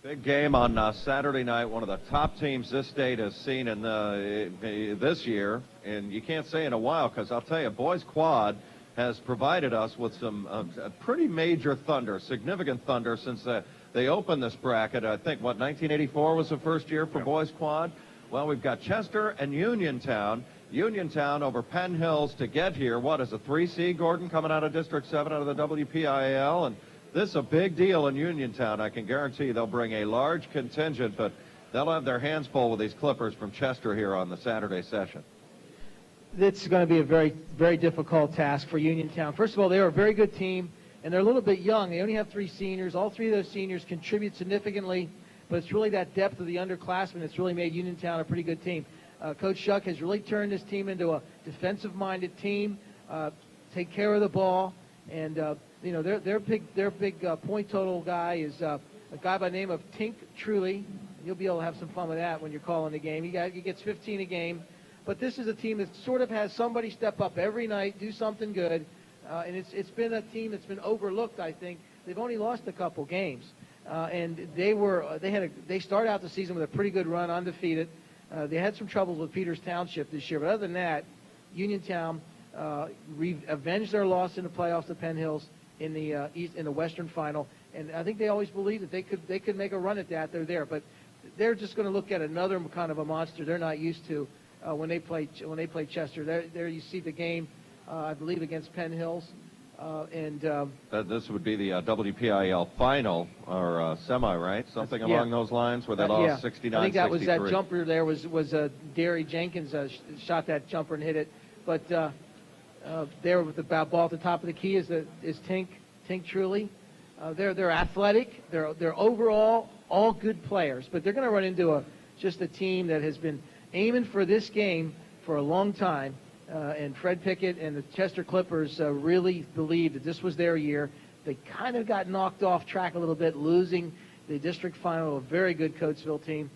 Big game on Saturday night. One of the top teams this state has seen in this year, and you can't say in a while, because I'll tell you, boys quad has provided us with some pretty major thunder, significant thunder since they opened this bracket. I think, 1984 was the first year for boys quad? Well, we've got Chester and Uniontown. Uniontown over Penn Hills to get here. What is a 3C, Gordon, coming out of District 7 out of the WPIAL? And this is a big deal in Uniontown. I can guarantee they'll bring a large contingent, but they'll have their hands full with these Clippers from Chester here on the Saturday session. It's going to be a very, very difficult task for Uniontown. First of all, they're a very good team, and they're a little bit young. They only have 3 seniors. All 3 of those seniors contribute significantly, but it's really that depth of the underclassmen that's really made Uniontown a pretty good team. Coach Shuck has really turned this team into a defensive-minded team, take care of the ball, and their big point total guy is a guy by the name of Tink Truly. You'll be able to have some fun with that when you're calling the game. He gets 15 a game. But this is a team that sort of has somebody step up every night, do something good, and it's been a team that's been overlooked. I think they've only lost a couple games, and they started out the season with a pretty good run, undefeated. They had some troubles with Peters Township this year, but other than that, Uniontown avenged their loss in the playoffs to Penn Hills in the Western Final, and I think they always believed that they could make a run at that. They're there, but they're just going to look at another kind of a monster they're not used to. When they play Chester, there you see the game, I believe, against Penn Hills, and this would be the WPIL final or semi, right? Something along those lines, where they lost 69-63. I think that was that jumper there was Derry Jenkins shot that jumper and hit it, but there with the ball at the top of the key is Tink Truly. They're athletic. They're overall all good players, but they're going to run into just a team that has been aiming for this game for a long time, and Fred Pickett and the Chester Clippers really believed that this was their year. They kind of got knocked off track a little bit, losing the district final to a very good Coatesville team.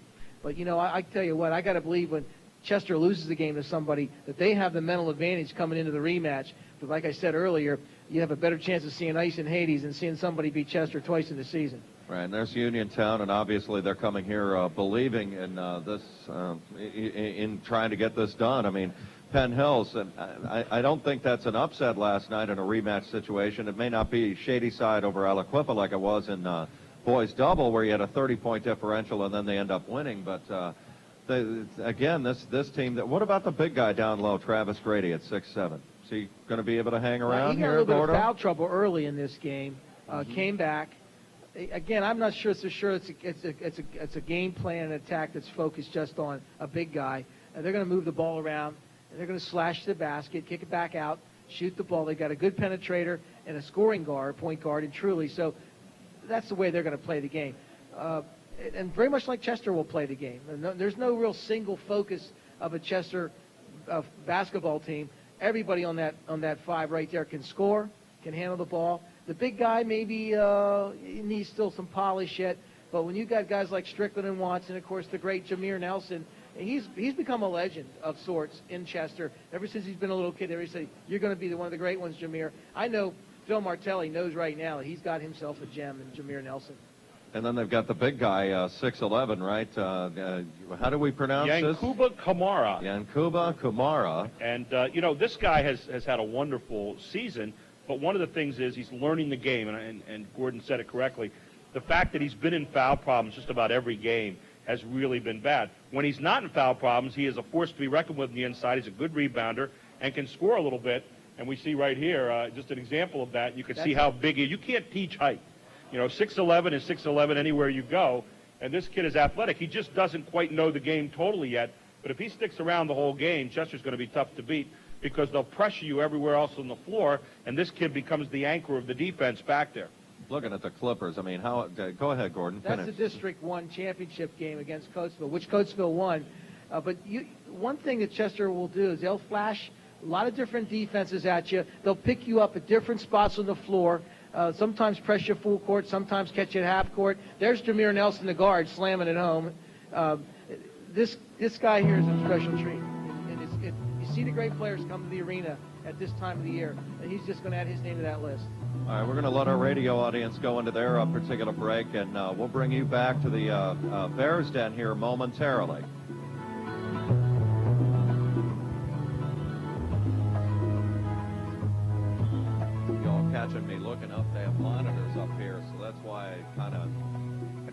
But, I tell you what, I got to believe when Chester loses the game to somebody that they have the mental advantage coming into the rematch. But like I said earlier, you have a better chance of seeing ice in Hades than seeing somebody beat Chester twice in the season. Right, and there's Uniontown, and obviously they're coming here believing in this, in trying to get this done. I mean, Penn Hills, and I don't think that's an upset last night in a rematch situation. It may not be Shady Side over Aliquippa like it was in boys double, where you had a 30-point differential and then they end up winning. But again, this team. What about the big guy down low, Travis Grady at 6'7"? Is he going to be able to hang around here? He got a little bit of foul trouble early in this game. Came back. Again, I'm not sure. It's a game plan and attack that's focused just on a big guy. And they're going to move the ball around, and they're going to slash the basket, kick it back out, shoot the ball. They got a good penetrator and a scoring guard, point guard, and Truly. So that's the way they're going to play the game, and very much like Chester will play the game. There's no real single focus of a Chester basketball team. Everybody on that 5 right there can score, can handle the ball. The big guy maybe needs still some polish yet, but when you got guys like Strickland and Watson, of course, the great Jameer Nelson, he's become a legend of sorts in Chester. Ever since he's been a little kid, everybody say, you're going to be one of the great ones, Jameer. I know Phil Martelli knows right now that he's got himself a gem in Jameer Nelson. And then they've got the big guy, 6'11", right? How do we pronounce this? Yankuba Kamara. Yankuba Kamara. And, this guy has had a wonderful season. But one of the things is he's learning the game, and Gordon said it correctly. The fact that he's been in foul problems just about every game has really been bad. When he's not in foul problems, he is a force to be reckoned with on the inside. He's a good rebounder and can score a little bit. And we see right here just an example of that. You can see how big he is. You can't teach height. 6'11" is 6'11" anywhere you go. And this kid is athletic. He just doesn't quite know the game totally yet. But if he sticks around the whole game, Chester's going to be tough to beat, because they'll pressure you everywhere else on the floor, and this kid becomes the anchor of the defense back there. Looking at the Clippers, I mean, go ahead, Gordon. That's the District 1 championship game against Coatesville, which Coatesville won. But one thing that Chester will do is they'll flash a lot of different defenses at you. They'll pick you up at different spots on the floor, sometimes press you full court, sometimes catch you at half court. There's Jameer Nelson, the guard, slamming it home. This guy here is a special treat. You see the great players come to the arena at this time of the year, and he's just going to add his name to that list. All right, we're going to let our radio audience go into their particular break, and we'll bring you back to the Bears Den here momentarily. Y'all catching me looking up. They have monitors up here, so that's why I kind of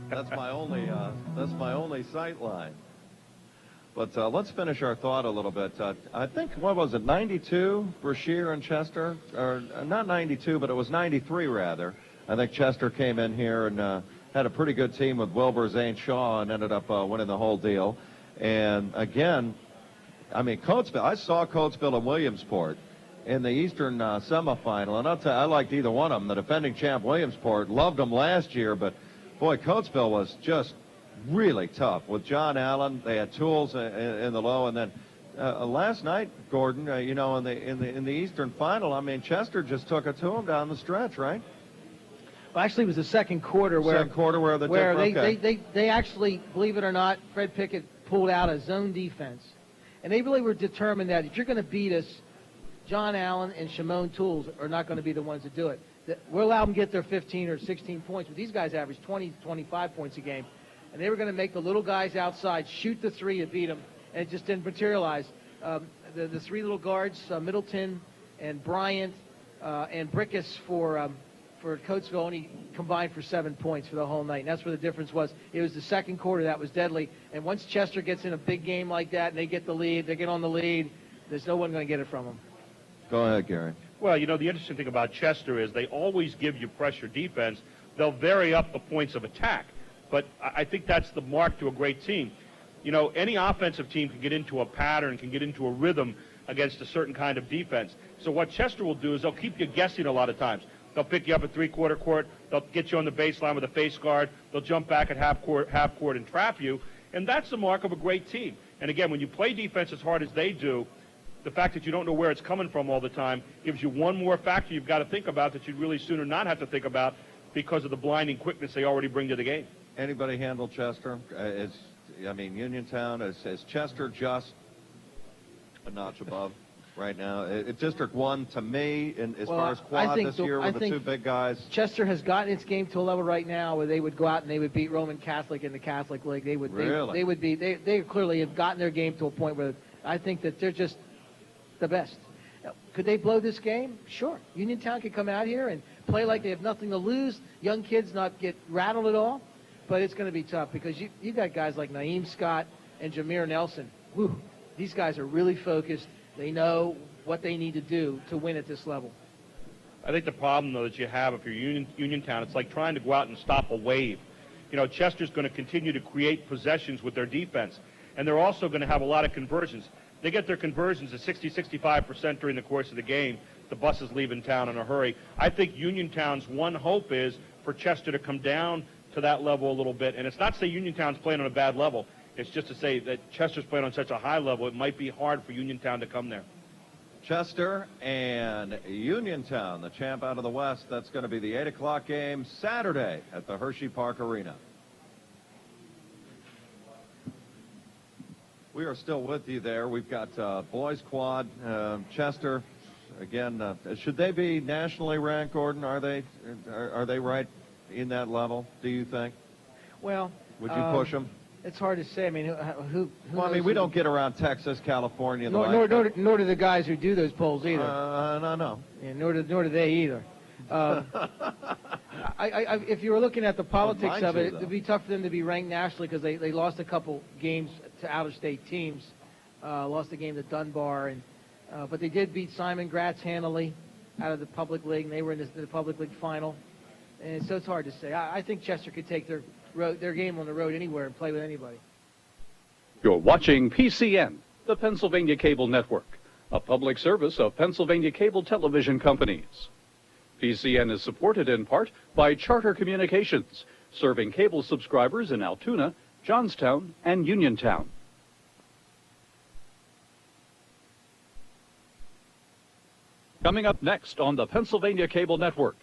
that's my only sight line. But let's finish our thought a little bit. I think, what was it, 92, Brashear and Chester? Or not 92, but it was 93, rather. I think Chester came in here and had a pretty good team with Wilbur, Zane, Shaw, and ended up winning the whole deal. And, again, I mean, Coatesville, I saw Coatesville and Williamsport in the Eastern semifinal. And I'll tell you, I liked either one of them. The defending champ, Williamsport, loved them last year. But, boy, Coatesville was just really tough with John Allen. They had tools in the low, and then last night, Gordon, you know, in the Eastern final, I mean, Chester just took it to them down the stretch, right? Well, actually, it was the second quarter where they actually, believe it or not, Fred Pickett pulled out a zone defense, and they really were determined that if you're going to beat us, John Allen and Shimon Tools are not going to be the ones to do it. We'll allow them to get their 15 or 16 points, but these guys average 20, 25 points a game. And they were going to make the little guys outside shoot the three to beat them, and it just didn't materialize. The three little guards, Middleton and Bryant and Brickus for Coatesville only combined for 7 points for the whole night. And that's where the difference was. It was the second quarter that was deadly. And once Chester gets in a big game like that and they get the lead, they get on the lead, there's no one going to get it from them. Go ahead, Gary. Well, you know, the interesting thing about Chester is they always give you pressure defense. They'll vary up the points of attack. But I think that's the mark to a great team. You know, any offensive team can get into a pattern, can get into a rhythm against a certain kind of defense. So what Chester will do is they'll keep you guessing a lot of times. They'll pick you up at three-quarter court. They'll get you on the baseline with a face guard. They'll jump back at half court, and trap you. And that's the mark of a great team. And, again, when you play defense as hard as they do, the fact that you don't know where it's coming from all the time gives you one more factor you've got to think about that you'd really sooner not have to think about because of the blinding quickness they already bring to the game. Anybody handle Chester? Uniontown, is Chester just a notch above right now? District 1, to me, as far as quad this year with the two big guys. Chester has gotten its game to a level right now where they would go out and they would beat Roman Catholic in the Catholic League. They clearly have gotten their game to a point where I think that they're just the best. Could they blow this game? Sure. Uniontown could come out here and play like they have nothing to lose. Young kids not get rattled at all. But it's going to be tough because you got guys like Naeem Scott and Jameer Nelson. Whew, these guys are really focused. They know what they need to do to win at this level. I think the problem, though, that you have if you're Uniontown, it's like trying to go out and stop a wave. You know, Chester's going to continue to create possessions with their defense, and they're also going to have a lot of conversions. They get their conversions at 60-65% during the course of the game. The buses leaving town in a hurry. I think Uniontown's one hope is for Chester to come down to that level a little bit. And it's not to say Uniontown's playing on a bad level. It's just to say that Chester's playing on such a high level, it might be hard for Uniontown to come there. Chester and Uniontown, the champ out of the West. That's going to be the 8 o'clock game Saturday at the Hershey Park Arena. We are still with you there. We've got boys quad, Chester. Again, should they be nationally ranked, Gordon? Are they right in that level, do you think? Well, would you push them? It's hard to say. I mean, who well, I mean, we don't get around Texas, California. Nor do the guys who do those polls either. No. Yeah, nor do they either. If you were looking at the politics of it, it'd be tough for them to be ranked nationally because they lost a couple games to out-of-state teams. Lost a game to Dunbar, but they did beat Simon Gratz handily out of the public league, and they were in the public league final. And so it's hard to say. I think Chester could take their game on the road anywhere and play with anybody. You're watching PCN, the Pennsylvania Cable Network, a public service of Pennsylvania Cable Television Companies. PCN is supported in part by Charter Communications, serving cable subscribers in Altoona, Johnstown, and Uniontown. Coming up next on the Pennsylvania Cable Network,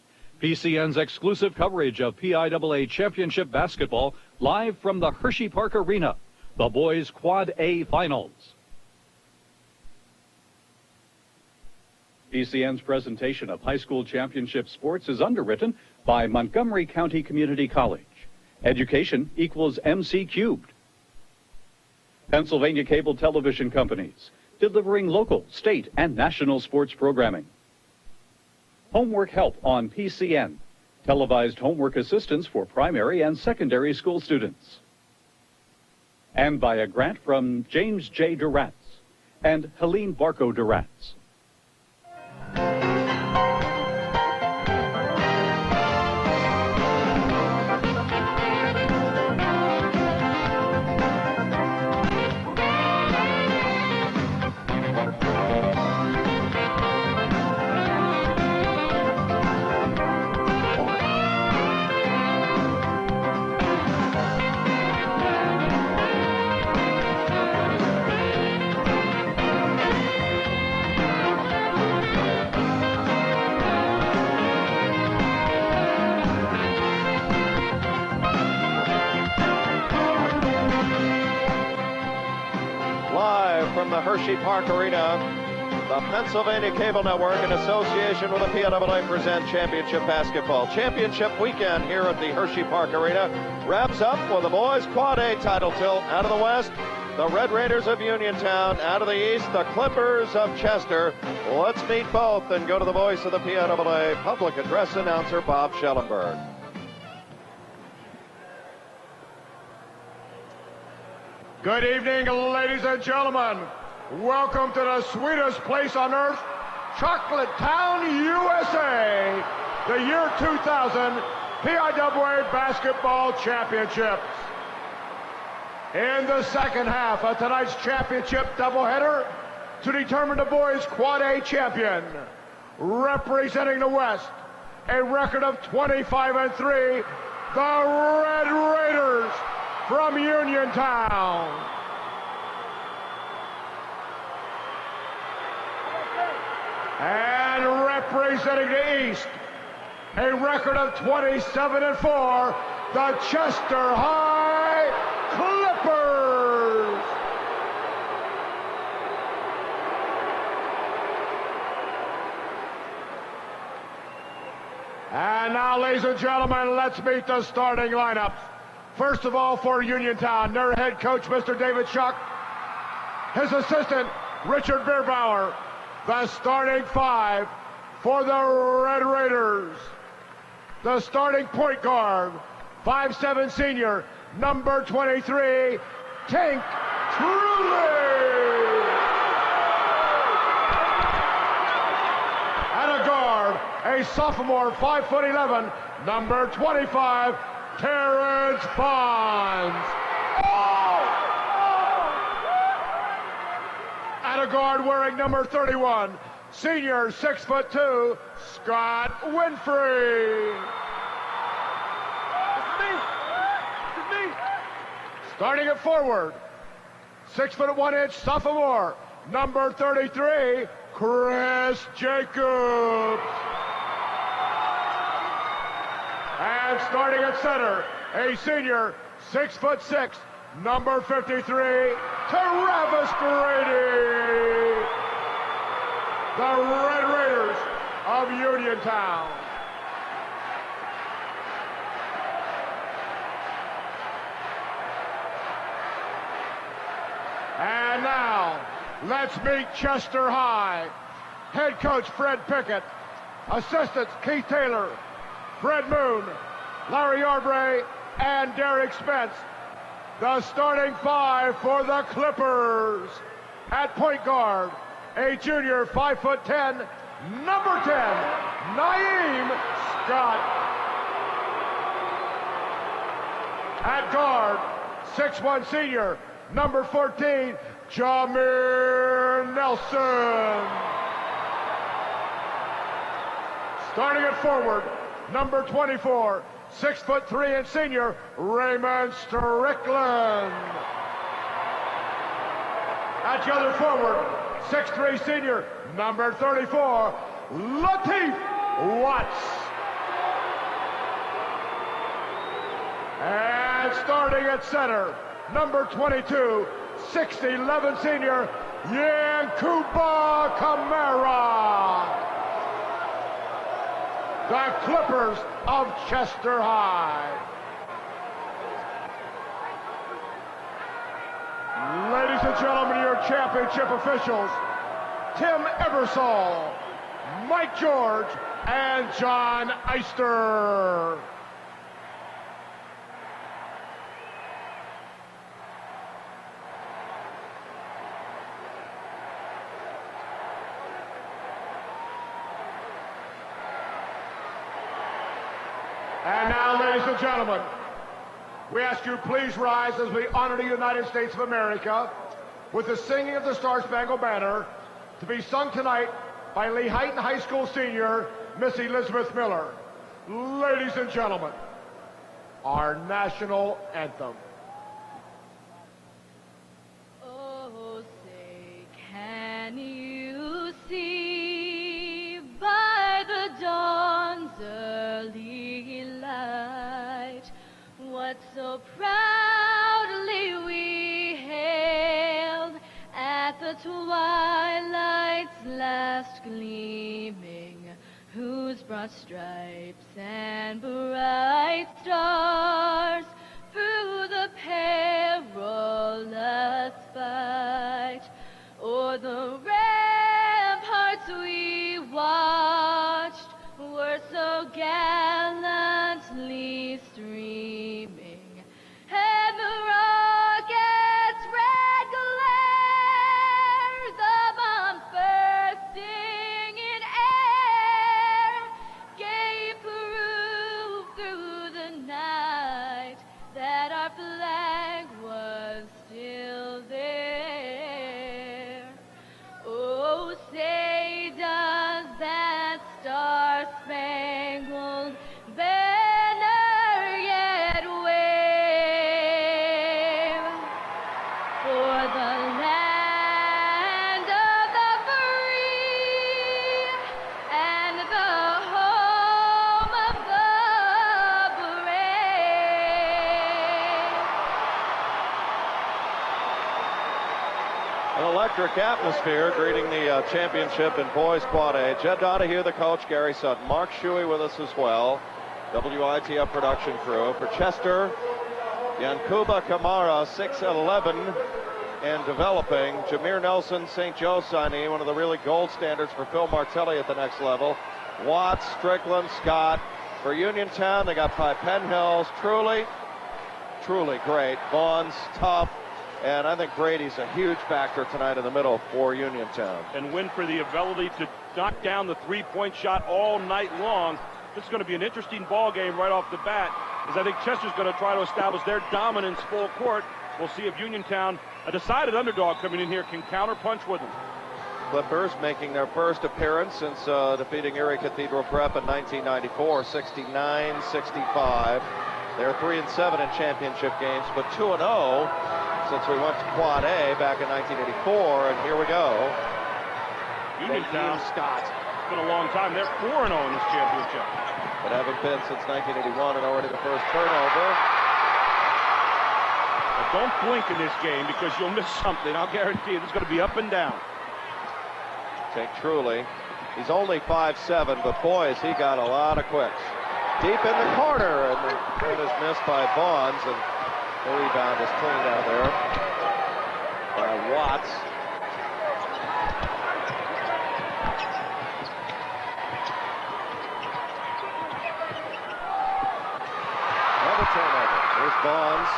PCN's exclusive coverage of PIAA Championship basketball live from the Hershey Park Arena, the boys Quad A Finals. PCN's presentation of high school championship sports is underwritten by Montgomery County Community College. Education equals MC cubed. Pennsylvania Cable Television Companies, delivering local, state, and national sports programming. Homework Help on PCN, televised homework assistance for primary and secondary school students. And by a grant from James J. Duratz and Helene Barco Duratz. From the Hershey Park Arena, the Pennsylvania Cable Network, in association with the PIAA, present championship basketball. Championship weekend here at the Hershey Park Arena wraps up with the boys Quad A title tilt. Out of the West, the Red Raiders of Uniontown. Out of the East, the Clippers of Chester. Let's meet both and go to the voice of the PIAA public address announcer, Bob Schellenberg. Good evening, ladies and gentlemen. Welcome to the sweetest place on earth, Chocolate Town, USA, the year 2000 PIAA Basketball Championships. In the second half of tonight's championship doubleheader, to determine the boys' Quad A champion, representing the West, a record of 25-3, the Red Raiders from Uniontown. And representing the East, a record of 27-4, the Chester High Clippers. And now, ladies and gentlemen, let's meet the starting lineup. First of all, for Uniontown, their head coach, Mr. David Schuck. His assistant, Richard Bierbauer. The starting five for the Red Raiders. The starting point guard, 5'7" senior, number 23, Tank Truly. And a guard, a sophomore, 5'11", number 25, Terrence Bonds. And a guard wearing number 31, senior, 6'2", Scott Winfrey. Starting at forward, 6'1" sophomore, number 33, Chris Jacobs. And starting at center, a senior, 6'6", number 53, Travis Grady. The Red Raiders of Uniontown. And now, let's meet Chester High. Head coach Fred Pickett, assistants Keith Taylor, Fred Moon, Larry Arbray, and Derek Spence. The starting five for the Clippers. At point guard, a junior, 5'10", number 10, Naeem Scott. At guard, 6'1" senior, number 14, Jameer Nelson. Starting at forward, number 24, 6'3" and senior, Raymond Strickland. At the other forward, 6'3" senior, number 34, Lateef Watts. And starting at center, number 22, 6'11" senior, Yankuba Kamara. the Clippers of Chester High. Ladies and gentlemen, your championship officials, Tim Ebersol, Mike George, and John Eister. And now, ladies and gentlemen, we ask you please rise as we honor the United States of America with the singing of the Star-Spangled Banner, to be sung tonight by Lehighton High School senior, Miss Elizabeth Miller. Ladies and gentlemen, our national anthem. Oh, say, can you see by the dawn's early light what so proudly we hailed at the twilight's last gleaming, whose broad stripes and bright stars through the perilous fight o'er the ramparts we watched were so gallantly streaming, and the rocket's red glare, the bombs bursting in air, gave proof through the night that our flag was still there. Oh, say does that star-spangled banner yet wave for the land of the free and the home of the brave. An electric atmosphere greeting the championship in boys quad A. Jed Donahue, the coach, Gary Sutton, Mark Shuey with us as well. WITF production crew. For Chester, Yankuba Kamara, 6'11", and developing. Jameer Nelson, St. Joe signee, one of the really gold standards for Phil Martelli at the next level. Watts, Strickland, Scott. For Uniontown, they got Pi Penhills. Truly great. Vaughn's tough. And I think Brady's a huge factor tonight in the middle for Uniontown. And win for the ability to knock down the three-point shot all night long. This is going to be an interesting ball game right off the bat, as I think Chester's going to try to establish their dominance full court. We'll see if Uniontown, a decided underdog coming in here, can counterpunch with them. Clippers making their first appearance since defeating Erie Cathedral Prep in 1994, 69-65. They're 3-7 in championship games, but 2-0 since we went to Quad A back in 1984, and here we go. Uniontown, Scott. It's been a long time. They're 4-0 in this championship. But haven't been since 1981, and already the first turnover. But don't blink in this game because you'll miss something. I'll guarantee you, it's going to be up and down. Take Truly. He's only 5'7", but boy, has he got a lot of quicks. Deep in the corner, and the point is missed by Vaughns, and the rebound is cleaned out there by Watts. Another turnover. Here's Vaughns.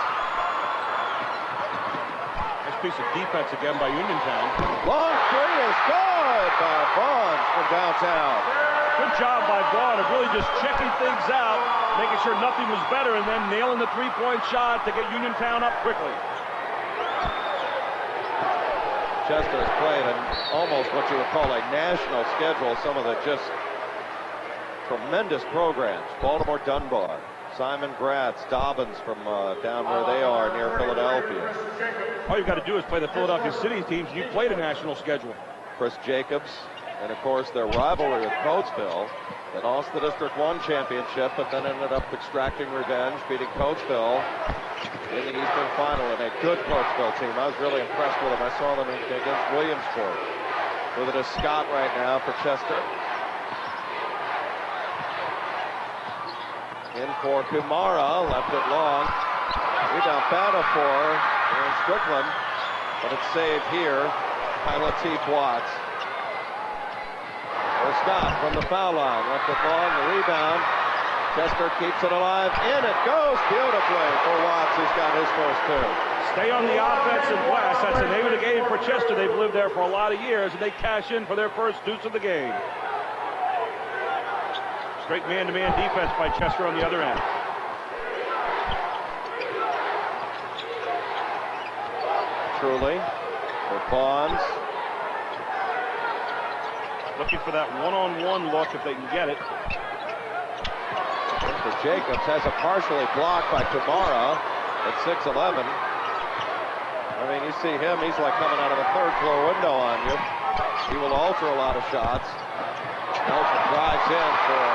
Nice piece of defense again by Uniontown. Long three is good by Vaughns from downtown. Good job by Vaughn of really just checking things out, making sure nothing was better, and then nailing the three-point shot to get Uniontown up quickly. Chester has played in almost what you would call a national schedule, some of the just tremendous programs. Baltimore Dunbar, Simon Gratz, Dobbins from down where they are near Philadelphia. All you've got to do is play the Philadelphia City teams, and you played a national schedule. Chris Jacobs, and of course their rivalry with Coatesville. They lost the District 1 championship, but then ended up extracting revenge, beating Coatesville in the Eastern Final, and a good Coatesville team. I was really impressed with them. I saw them against Williamsport. With it is Scott right now for Chester. In for Kumara, left it long. Rebound battle for Aaron Strickland, but it's saved here by Latif Watts. There's Scott from the foul line, left it long, the rebound. Chester keeps it alive, in it goes beautifully for Watts, who's got his first two. Stay on the offensive glass. That's the name of the game for Chester. They've lived there for a lot of years, and they cash in for their first deuce of the game. Straight man-to-man defense by Chester on the other end. Truly, for Bonds. Looking for that one-on-one look if they can get it. For Jacobs, has a partially blocked by Kumara at 6'11". I mean, you see him, he's like coming out of a third-floor window on you. He will alter a lot of shots. Nelson drives in for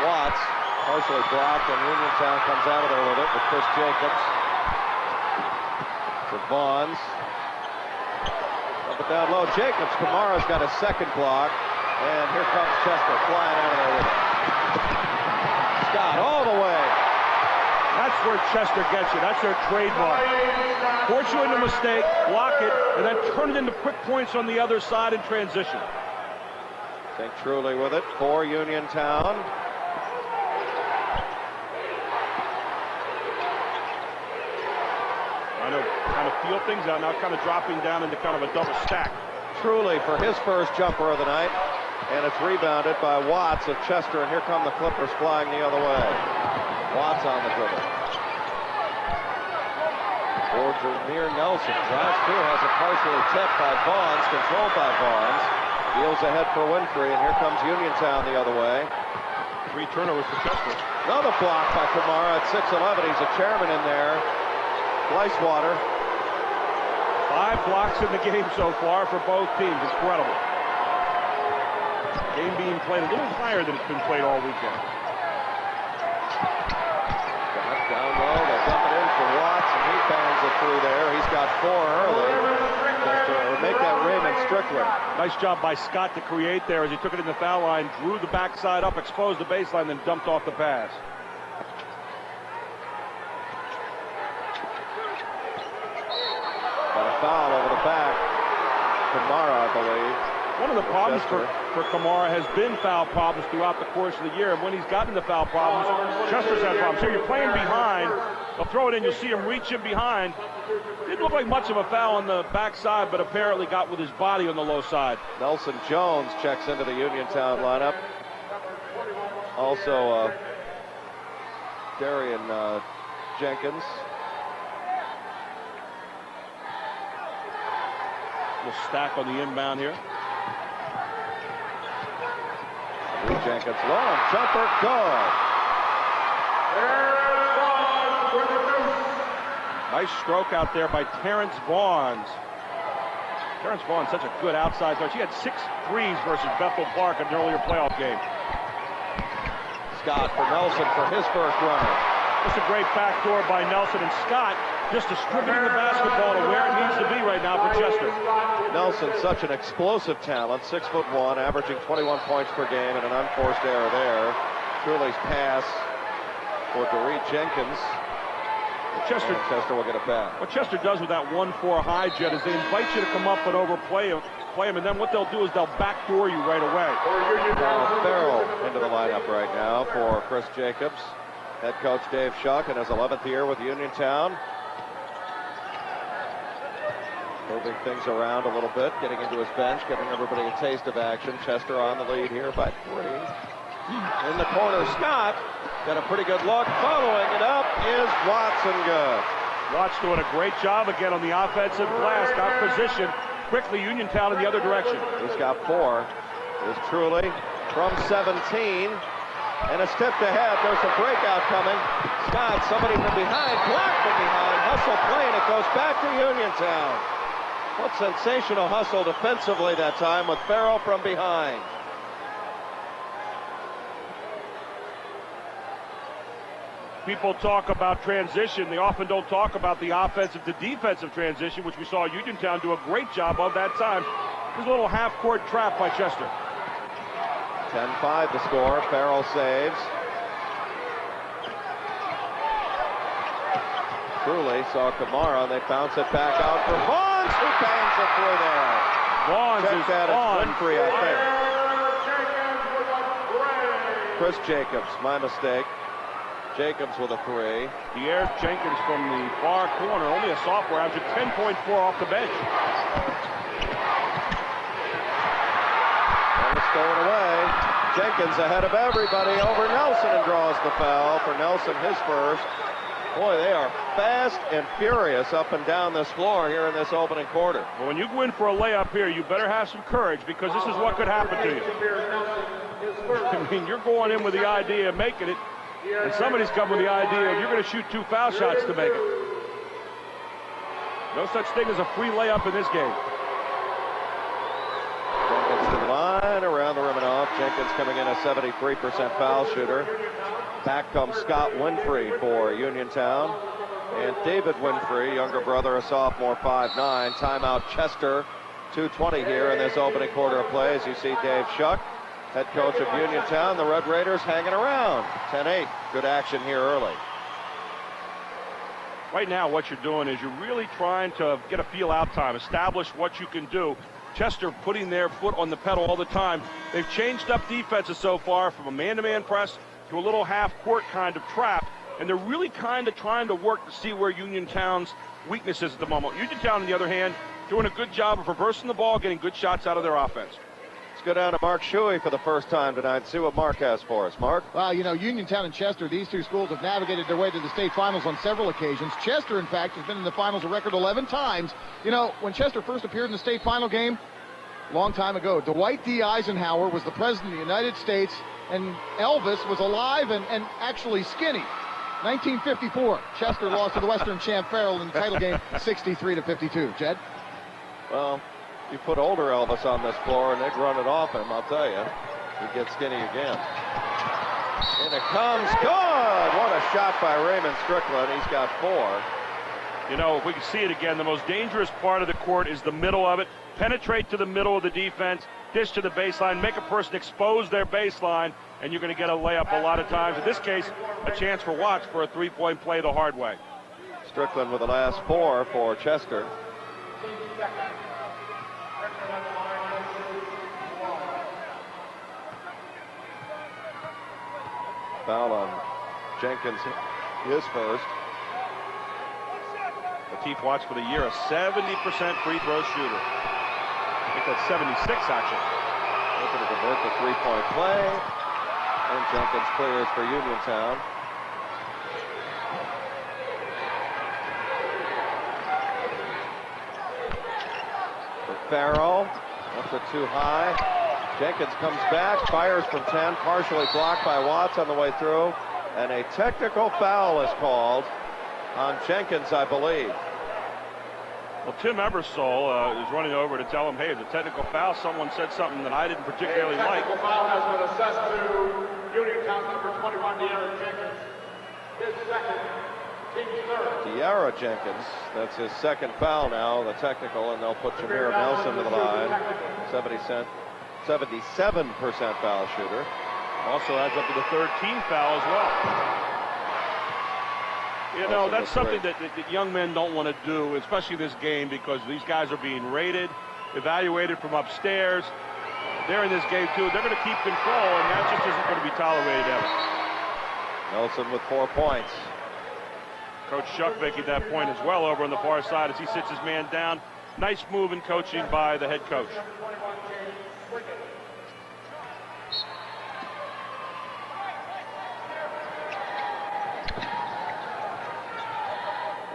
Watts, partially blocked, and Uniontown comes out of there with it with Chris Jacobs. To Bonds. Up and down low. Jacobs. Kamara's got a second block. And here comes Chester flying out of there with it. Scott all the way. That's where Chester gets you. That's their trademark. Force you into a mistake, block it, and then turn it into quick points on the other side in transition. St. Truly with it for Uniontown. Kind of feel things out now, kind of dropping down into kind of a double stack. Truly for his first jumper of the night, and it's rebounded by Watts of Chester, and here come the Clippers flying the other way. Watts on the dribble. For Jameer Nelson, drives through, has it partially tipped by Bonds, controlled by Bonds. Deals ahead for Winfrey, and here comes Uniontown the other way. 3 turnovers for Chester. Another block by Kumara at 6'11". He's a chairman in there. Fleischwater. 5 blocks in the game so far for both teams. Incredible. Game being played a little higher than it's been played all weekend. Down low, they dump it in for Watts, and he bangs it through there. He's got 4 early. Just make that Raymond Strickland. Nice job by Scott to create there as he took it in the foul line, drew the backside up, exposed the baseline, then dumped off the pass. Got a foul over the back. Kamara, I believe. One of the problems for Kamara has been foul problems throughout the course of the year. And when he's gotten the foul problems, Chester's had problems. Here you're playing behind. They'll throw it in. You'll see him reach in behind. Didn't look like much of a foul on the backside, but apparently got with his body on the low side. Nelson Jones checks into the Uniontown lineup. Also, Darian Jenkins. Little stack on the inbound here. Jenkins, long jumper, good. Nice stroke out there by Terrence Vaughns. Terrence Vaughn, such a good outside throw. She had 6 threes versus Bethel Park in an earlier playoff game. Scott for Nelson for his first runner. Just a great backdoor by Nelson, and Scott just distributing the basketball to where it needs to be right now for Chester. Nelson, such an explosive talent, 6'1", averaging 21 points per game, and an unforced error there. Truly's pass for Dorit Jenkins. Chester will get it back. What Chester does with that 1-4 high jet is they invite you to come up and overplay him, and then what they'll do is they'll backdoor you right away. Farrell into the lineup right now for Chris Jacobs. Head coach Dave Shuck in his 11th year with Uniontown. Moving things around a little bit, getting into his bench, giving everybody a taste of action. Chester on the lead here by 3. In the corner, Scott got a pretty good look. Following it up is Watson good. Watts doing a great job again on the offensive glass. Got position. Quickly Uniontown in the other direction. He's got 4. Is Truly from 17. And it's tipped ahead. There's a breakout coming. Scott, somebody from behind, blocked from behind. Hustle play, and it goes back to Uniontown. What sensational hustle defensively that time with Farrell from behind. People talk about transition. They often don't talk about the offensive to defensive transition, which we saw Uniontown do a great job of that time. There's a little half-court trap by Chester. 10-5 the score. Farrell saves. truly saw Kamara. They bounce it back out for Vaughns, who bangs it through there. Vaughns Check is that, it's on. Winfrey, I think. Chris Jacobs, my mistake. Jacobs with a 3. Pierre Jenkins from the far corner, only a sophomore, averaging 10.4 off the bench. And it's going away. Jenkins ahead of everybody over Nelson and draws the foul for Nelson, his first. Boy, they are fast and furious up and down this floor here in this opening quarter. Well, when you go in for a layup here, you better have some courage, because this is what could happen to you. I mean, you're going in with the idea of making it, and somebody's come with the idea of you're going to shoot 2 foul shots to make it. No such thing as a free layup in this game. Jenkins to the line, around the rim and off. Jenkins coming in a 73% foul shooter. Back comes Scott Winfrey for Uniontown. And David Winfrey, younger brother, a sophomore, 5'9". Timeout Chester. 2:20 here in this opening quarter of play. As you see Dave Shuck, head coach of Uniontown. The Red Raiders hanging around. 10-8. Good action here early. Right now, what you're doing is you're really trying to get a feel-out time, establish what you can do. Chester putting their foot on the pedal all the time. They've changed up defenses so far from a man-to-man press to a little half-court kind of trap, and they're really kind of trying to work to see where Uniontown's weakness is at the moment. Uniontown, on the other hand, doing a good job of reversing the ball, getting good shots out of their offense. Let's go down to Mark Shuey for the first time tonight and see what Mark has for us. Mark? Well, you know, Uniontown and Chester, these two schools have navigated their way to the state finals on several occasions. Chester, in fact, has been in the finals a record 11 times. You know, when Chester first appeared in the state final game, a long time ago, Dwight D. Eisenhower was the president of the United States, and Elvis was alive and actually skinny. 1954, Chester lost to the Western Champ Farrell in the title game, 63-52. Jed? Well, you put older Elvis on this floor and they'd run it off him, I'll tell you. He'd get skinny again. And it comes good. What a shot by Raymond Strickland. He's got 4. You know, if we can see it again, the most dangerous part of the court is the middle of it. Penetrate to the middle of the defense, dish to the baseline, make a person expose their baseline, and you're going to get a layup a lot of times. In this case, a chance for Watts for a 3-point play the hard way. Strickland with the last 4 for Chester. Foul on Jenkins, his first. Lateef Watts for the year, a 70% free throw shooter. I think that's 76, actually. Looking to convert the 3-point play. And Jenkins clears for Uniontown. For Farrell, that's it too high. Jenkins comes back, fires from 10, partially blocked by Watts on the way through. And a technical foul is called on Jenkins, I believe. Well, Tim Ebersol is running over to tell him, hey, it's a technical foul. Someone said something that I didn't particularly like. Technical foul has been assessed to Uniontown number 21, De'Ara Jenkins. His second, team's third. De'Ara Jenkins, that's his second foul now, the technical, and they'll put Jameer Nelson to the line. 77% foul shooter. Also adds up to the third team foul as well. You know, that's something that young men don't want to do, especially this game, because these guys are being rated, evaluated from upstairs. They're in this game, too. They're going to keep control, and that just isn't going to be tolerated ever. Nelson with 4 points. Coach Shuck making that point as well over on the far side as he sits his man down. Nice move in coaching by the head coach.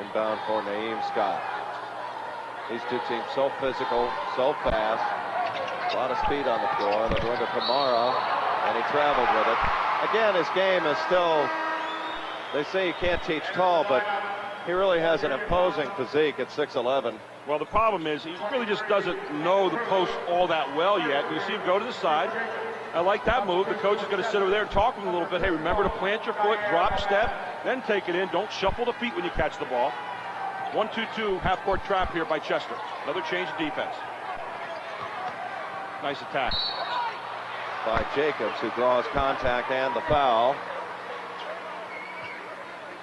Inbound for Naeem Scott. These two teams so physical, so fast. A lot of speed on the floor. They're going to Kamara, and he traveled with it. Again, his game is still, they say you can't teach tall, but he really has an imposing physique at 6'11". Well, the problem is he really just doesn't know the post all that well yet. You see him go to the side. I like that move. The coach is going to sit over there and talk with him a little bit. Hey, remember to plant your foot, drop step, then take it in. Don't shuffle the feet when you catch the ball. 1-2-2 half-court trap here by Chester. Another change of defense. Nice attack By Jacobs, who draws contact and the foul.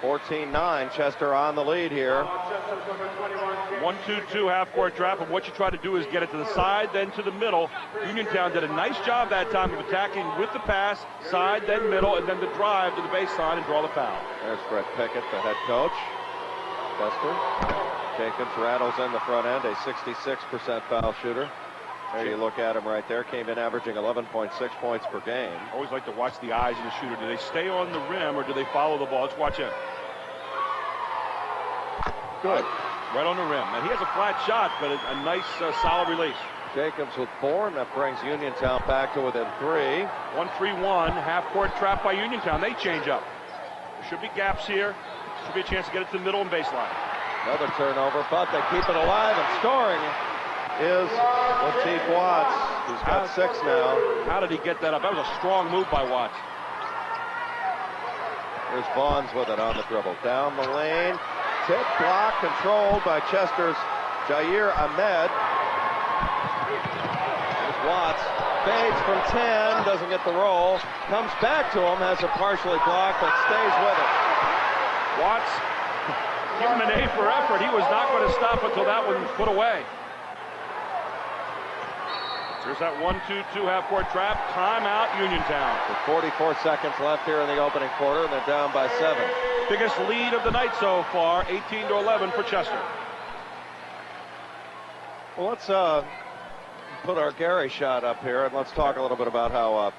14-9, Chester on the lead here. 1-2-2 half-court trap, and what you try to do is get it to the side, then to the middle. Uniontown did a nice job that time of attacking with the pass, side, then middle, and then the drive to the baseline and draw the foul. There's Fred Pickett, the head coach. Chester. Jacobs rattles in the front end, a 66% foul shooter. There you look at him right there. Came in averaging 11.6 points per game. Always like to watch the eyes of the shooter. Do they stay on the rim or do they follow the ball? Let's watch him. Good. Right on the rim. Now he has a flat shot, but a nice solid release. Jacobs with 4, and that brings Uniontown back to within 3. 1-3-1, half-court trap by Uniontown. They change up. There should be gaps here. Should be a chance to get it to the middle and baseline. Another turnover, but they keep it alive, and scoring is Lateef Watts, who's got 6 now. How did he get that up? That was a strong move by Watts. Here's Vaughns with it on the dribble. Down the lane. Tip block controlled by Chester's Jair Ahmed. Here's Watts. Fades from 10. Doesn't get the roll. Comes back to him. Has it partially blocked, but stays with it. Watts, give him an A for effort. He was not going to stop until that one was put away. There's that 1-2-2 half-court trap. Timeout, Uniontown. With 44 seconds left here in the opening quarter, and they're down by 7. Biggest lead of the night so far, 18-11 for Chester. Well, let's put our Gary shot up here, and let's talk a little bit about how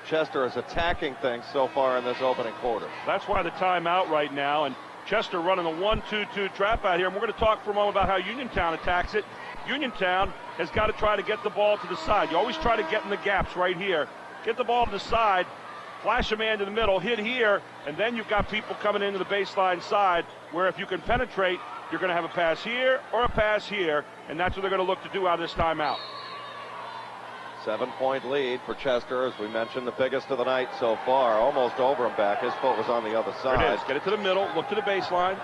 Chester is attacking things so far in this opening quarter. That's why the timeout right now, and Chester running a 1-2-2 trap out here. And we're going to talk for a moment about how Uniontown attacks it. Uniontown has got to try to get the ball to the side. You always try to get in the gaps right here. Get the ball to the side, flash a man to the middle, hit here, and then you've got people coming into the baseline side where if you can penetrate, you're going to have a pass here or a pass here, and that's what they're going to look to do out of this timeout. 7-point lead for Chester, as we mentioned, the biggest of the night so far. Almost over him back. His foot was on the other side. There it is. Get it to the middle. Look to the baseline.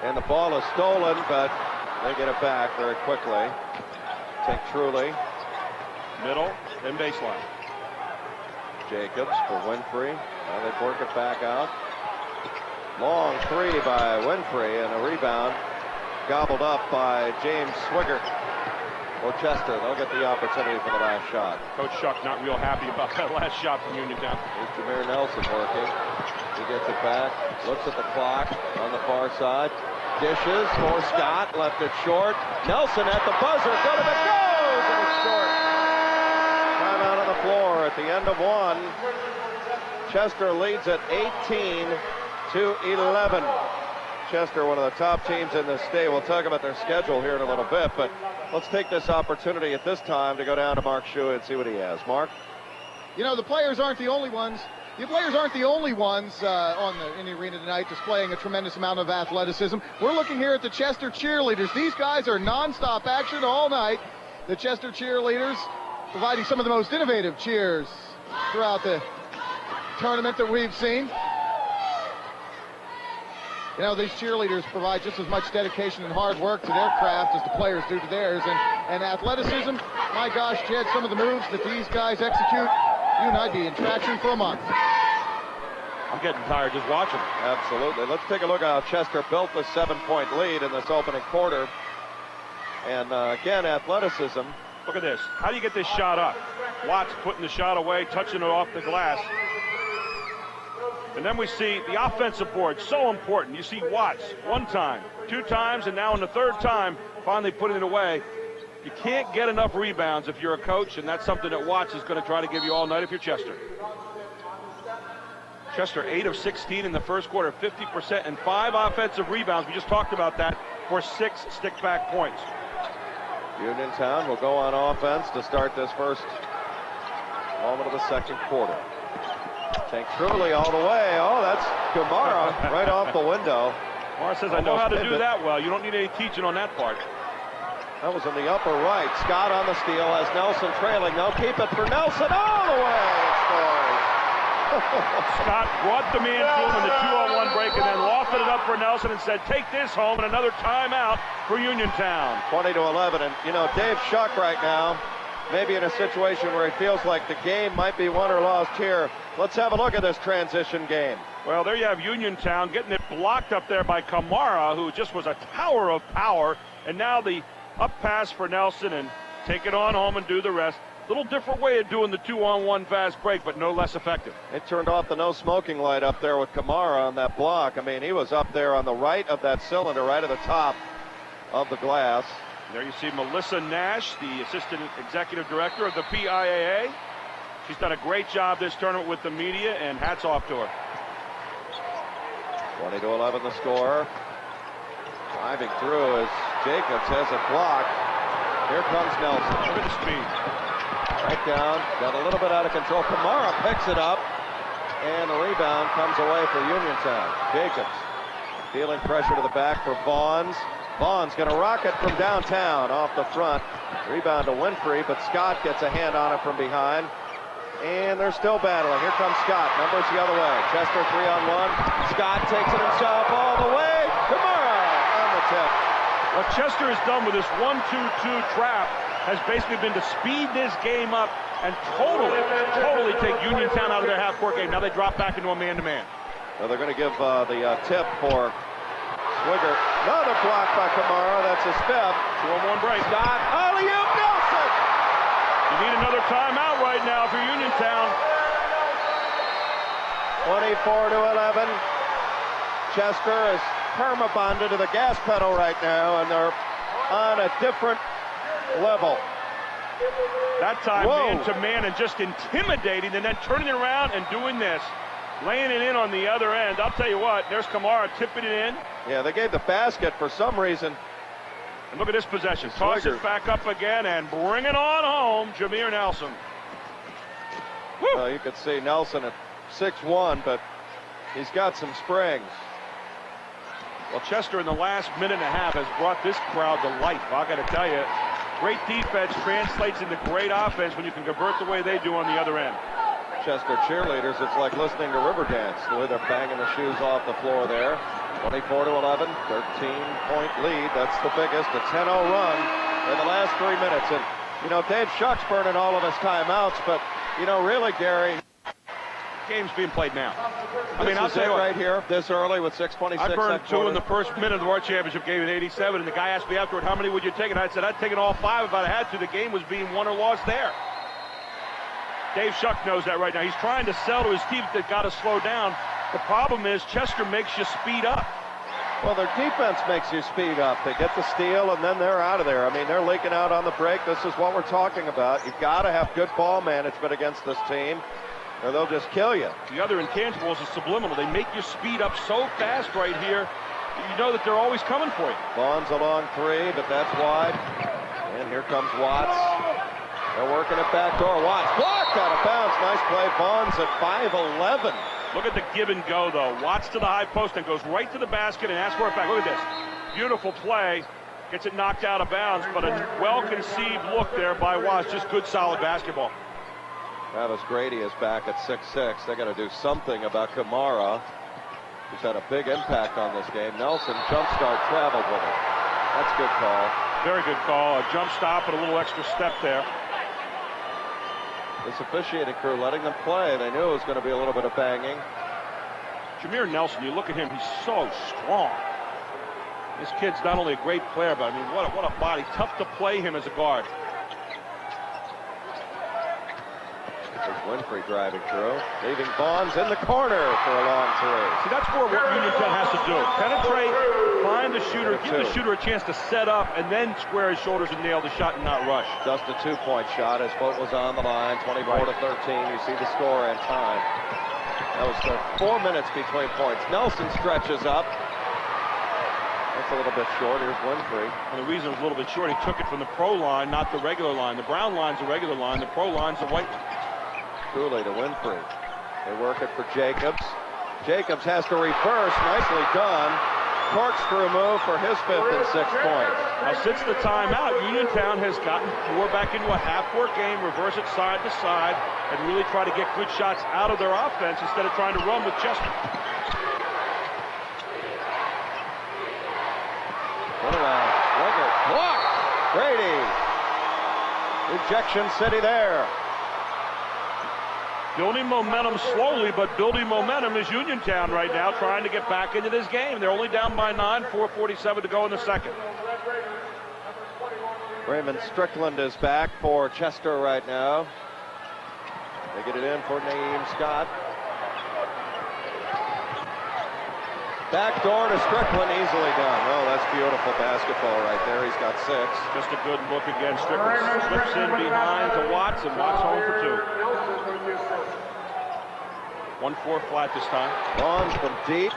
And the ball is stolen, but they get it back very quickly. Take Truly. Middle, then baseline. Jacobs for Winfrey. Now they work it back out. Long 3 by Winfrey, and a rebound gobbled up by James Swigert. For Chester, they'll get the opportunity for the last shot. Coach Shuck not real happy about that last shot from Uniontown. Here's Jameer Nelson working. He gets it back, looks at the clock on the far side. Dishes for Scott, left it short. Nelson at the buzzer, good, it goes, and it's short. Time out on the floor at the end of 1. Chester leads at 18-11. Chester, one of the top teams in this state. We'll talk about their schedule here in a little bit, but let's take this opportunity at this time to go down to Mark Shuey and see what he has. Mark? You know, the players aren't the only ones. The players aren't the only ones in the arena tonight displaying a tremendous amount of athleticism. We're looking here at the Chester cheerleaders. These guys are nonstop action all night. The Chester cheerleaders providing some of the most innovative cheers throughout the tournament that we've seen. You know, these cheerleaders provide just as much dedication and hard work to their craft as the players do to theirs. And athleticism, my gosh, Jed, some of the moves that these guys execute, you and I'd be in traction for a month. I'm getting tired just watching. Absolutely. Let's take a look at how Chester built the 7-point lead in this opening quarter. And again, athleticism. Look at this. How do you get this shot up? Watts putting the shot away, touching it off the glass. And then we see the offensive board, so important. You see Watts 1 time, 2 times, and now in the 3rd time, finally putting it away. You can't get enough rebounds if you're a coach, and that's something that Watts is going to try to give you all night if you're Chester. Chester 8 of 16 in the first quarter, 50%, and 5 offensive rebounds. We just talked about that for 6 stick-back points. Uniontown will go on offense to start this first moment of the second quarter. Take Truly all the way. Oh, that's Gamara right off the window. Gamara says, I know how to do that well. You don't need any teaching on that part. That was in the upper right. Scott on the steal has Nelson trailing. They'll keep it for Nelson all the way. Scott brought the man to him in the 2-on-1 break and then lofted it up for Nelson and said, take this home, and another timeout for Uniontown. 20-11, and you know, Dave Shuck right now, maybe in a situation where he feels like the game might be won or lost here. Let's have a look at this transition game. Well, there you have Uniontown getting it blocked up there by Kamara, who just was a tower of power. And now the up pass for Nelson, and take it on home and do the rest. Little different way of doing the 2-on-1 fast break, but no less effective. It turned off the no smoking light up there with Kamara on that block. I mean, he was up there on the right of that cylinder, right at the top of the glass. There you see Melissa Nash, the Assistant Executive Director of the PIAA. She's done a great job this tournament with the media, and hats off to her. 20-11 the score. Driving through as Jacobs has it blocked. Here comes Nelson. Look at the speed. Right down, got a little bit out of control. Kamara picks it up, and the rebound comes away for Uniontown. Jacobs feeling pressure to the back for Vaughns. Vaughn's going to rock it from downtown off the front. Rebound to Winfrey, but Scott gets a hand on it from behind. And they're still battling. Here comes Scott. Numbers the other way. Chester 3-on-1. Scott takes it himself all the way. Kamara on the tip. What Chester has done with this 1-2-2 trap has basically been to speed this game up and totally take Uniontown out of their half-court game. Now they drop back into a man-to-man. Well, they're going to give the tip for Swigert. Another block by Kamara. That's his fifth. 2-on-1 break. Scott. Alley-oop Nelson. You need another timeout right now for Uniontown. 24-11. Chester is perma-bonded to the gas pedal right now, and they're on a different level. That time, Whoa. man-to-man and just intimidating, and then turning it around and doing this. Laying it in on the other end. I'll tell you what, there's Kamara tipping it in. Yeah, they gave the basket for some reason. And look at this possession. Toss it back up again and bring it on home. Jameer Nelson. You could see Nelson at 6'1", but he's got some springs. Well, Chester in the last minute and a half has brought this crowd to life. I got to tell you, great defense translates into great offense when you can convert the way they do on the other end. Chester cheerleaders, it's like listening to Riverdance, the way they're banging the shoes off the floor there. 24-11, 13-point lead. That's the biggest. A 10-0 run in the last 3 minutes. And, you know, Dave Shuck's burning all of his timeouts, but, you know, really, Gary, game's being played now. I'll tell you right here, this early with 6:26. I burned 2 in the first minute of the World Championship game at 87, and the guy asked me afterward, how many would you take? And I said, I'd take it all 5 if I had to. The game was being won or lost there. Dave Shuck knows that right now. He's trying to sell to his team that got to slow down. The problem is Chester makes you speed up. Well, their defense makes you speed up. They get the steal, and then they're out of there. I mean, they're leaking out on the break. This is what we're talking about. You've got to have good ball management against this team, or they'll just kill you. The other intangibles is subliminal. They make you speed up so fast right here. You know that they're always coming for you. Vaughn's a long 3, but that's wide. And here comes Watts. They're working it back door. Watts blocked out of bounds. Nice play. Vaughn's at 5'11". Look at the give and go, though. Watts to the high post and goes right to the basket and asks for it back. Look at this. Beautiful play. Gets it knocked out of bounds, but a well-conceived look there by Watts. Just good, solid basketball. Travis Grady is back at 6'6". They got to do something about Kamara, who's had a big impact on this game. Nelson jumpstart traveled with it. That's a good call. Very good call. A jump stop and a little extra step there. This officiating crew letting them play. They knew it was going to be a little bit of banging. Jameer Nelson, you look at him, he's so strong. This kid's not only a great player, but I mean, what a body. Tough to play him as a guard. There's Winfrey driving through, leaving Vaughns in the corner for a long 3. See, that's more what Uniontown has to do. Penetrate, find the shooter, give the shooter a chance to set up, and then square his shoulders and nail the shot and not rush. Just a 2-point shot. His foot was on the line, 24-13. You see the score and time. That was 4 minutes between points. Nelson stretches up. That's a little bit short. Here's Winfrey. And the reason it was a little bit short, he took it from the pro line, not the regular line. The brown line's a regular line. The pro line's a white line. Truly to Winfrey. They work it for Jacobs. Jacobs has to reverse. Nicely done. Corkscrew move for his 5th and 6th points. Now, since the timeout, Uniontown has gotten more back into a half-court game, reverse it side to side, and really try to get good shots out of their offense instead of trying to run with Chester. What around. Swigert. Blocked. Brady. Rejection city there. Building momentum slowly, but building momentum is Uniontown right now, trying to get back into this game. They're only down by 9, 4:47 to go in the second. Raymond Strickland is back for Chester right now. They get it in for Naeem Scott. Back door to Strickland, easily done. Oh, that's beautiful basketball right there. He's got 6. Just a good look again. Strickland slips in behind to Watts, and Watts home for 2. 1-4 flat this time. Vaughn from deep.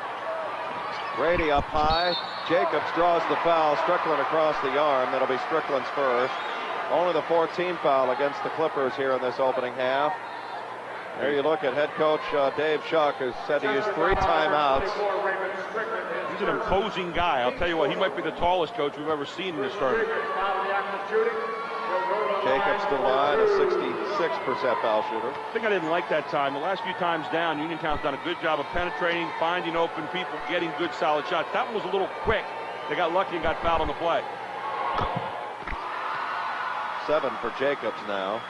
Grady up high. Jacobs draws the foul. Strickland across the arm. That'll be Strickland's first. Only the 14th foul against the Clippers here in this opening half. There you look at head coach Dave Shuck, who said he used 3 timeouts. He's an imposing guy. I'll tell you what, he might be the tallest coach we've ever seen in this tournament. Jacobs to the line, a 66% foul shooter. I think I didn't like that time. The last few times down, Uniontown's done a good job of penetrating, finding open people, getting good solid shots. That one was a little quick. They got lucky and got fouled on the play. 7 for Jacobs now.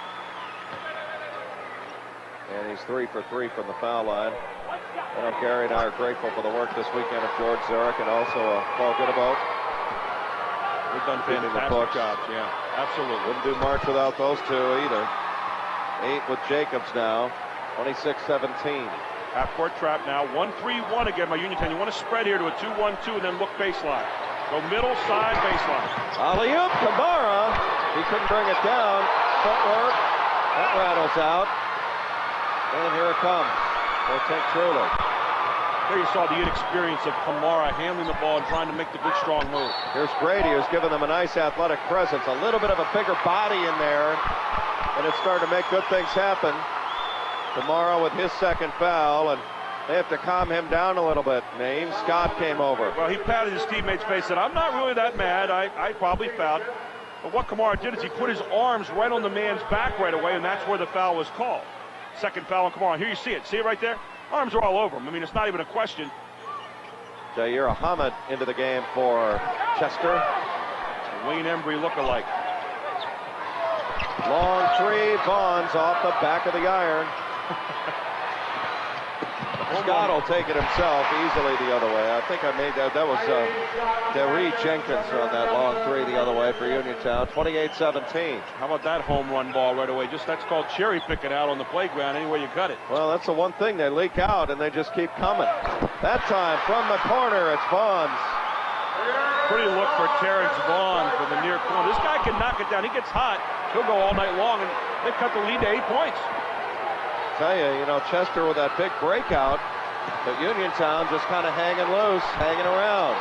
And he's 3 for 3 from the foul line. I know Gary and I are grateful for the work this weekend of George Zarek and also Paul Goodeboat. We've done fantastic jobs, yeah, absolutely. Wouldn't do March without those two either. 8 with Jacobs now, 26-17. Half-court trap now, 1-3-1 again by Uniontown. You want to spread here to a 2-1-2 and then look baseline. Go middle, side, baseline. Alley-oop, Kamara. He couldn't bring it down. Footwork, that rattles out. And here it comes. They'll take Truly. There you saw the inexperience of Kamara handling the ball and trying to make the good, strong move. Here's Grady, who's given them a nice athletic presence. A little bit of a bigger body in there, and it's starting to make good things happen. Kamara with his second foul, and they have to calm him down a little bit. Naeem Scott came over. Well, he patted his teammate's face and said, I'm not really that mad. I probably fouled. But what Kamara did is he put his arms right on the man's back right away, and that's where the foul was called. Second foul on Kamara. Here you see it. See it right there? Arms are all over him. I mean, it's not even a question. Jair Ahmed into the game for Chester. Wayne Embry look-alike. Long 3, Vaughn's off the back of the iron. Scott will take it himself easily the other way. I think I made that. That was Deree Jenkins on that long 3 the other way for Uniontown. 28-17. How about that home run ball right away? Just that's called cherry picking out on the playground anywhere you cut it. Well, that's the one thing. They leak out and they just keep coming. That time from the corner, it's Vaughn's. Pretty look for Terrence Vaughn from the near corner. This guy can knock it down. He gets hot. He'll go all night long, and they cut the lead to 8 points. Tell you, Chester with that big breakout, but Uniontown just kind of hanging loose, hanging around.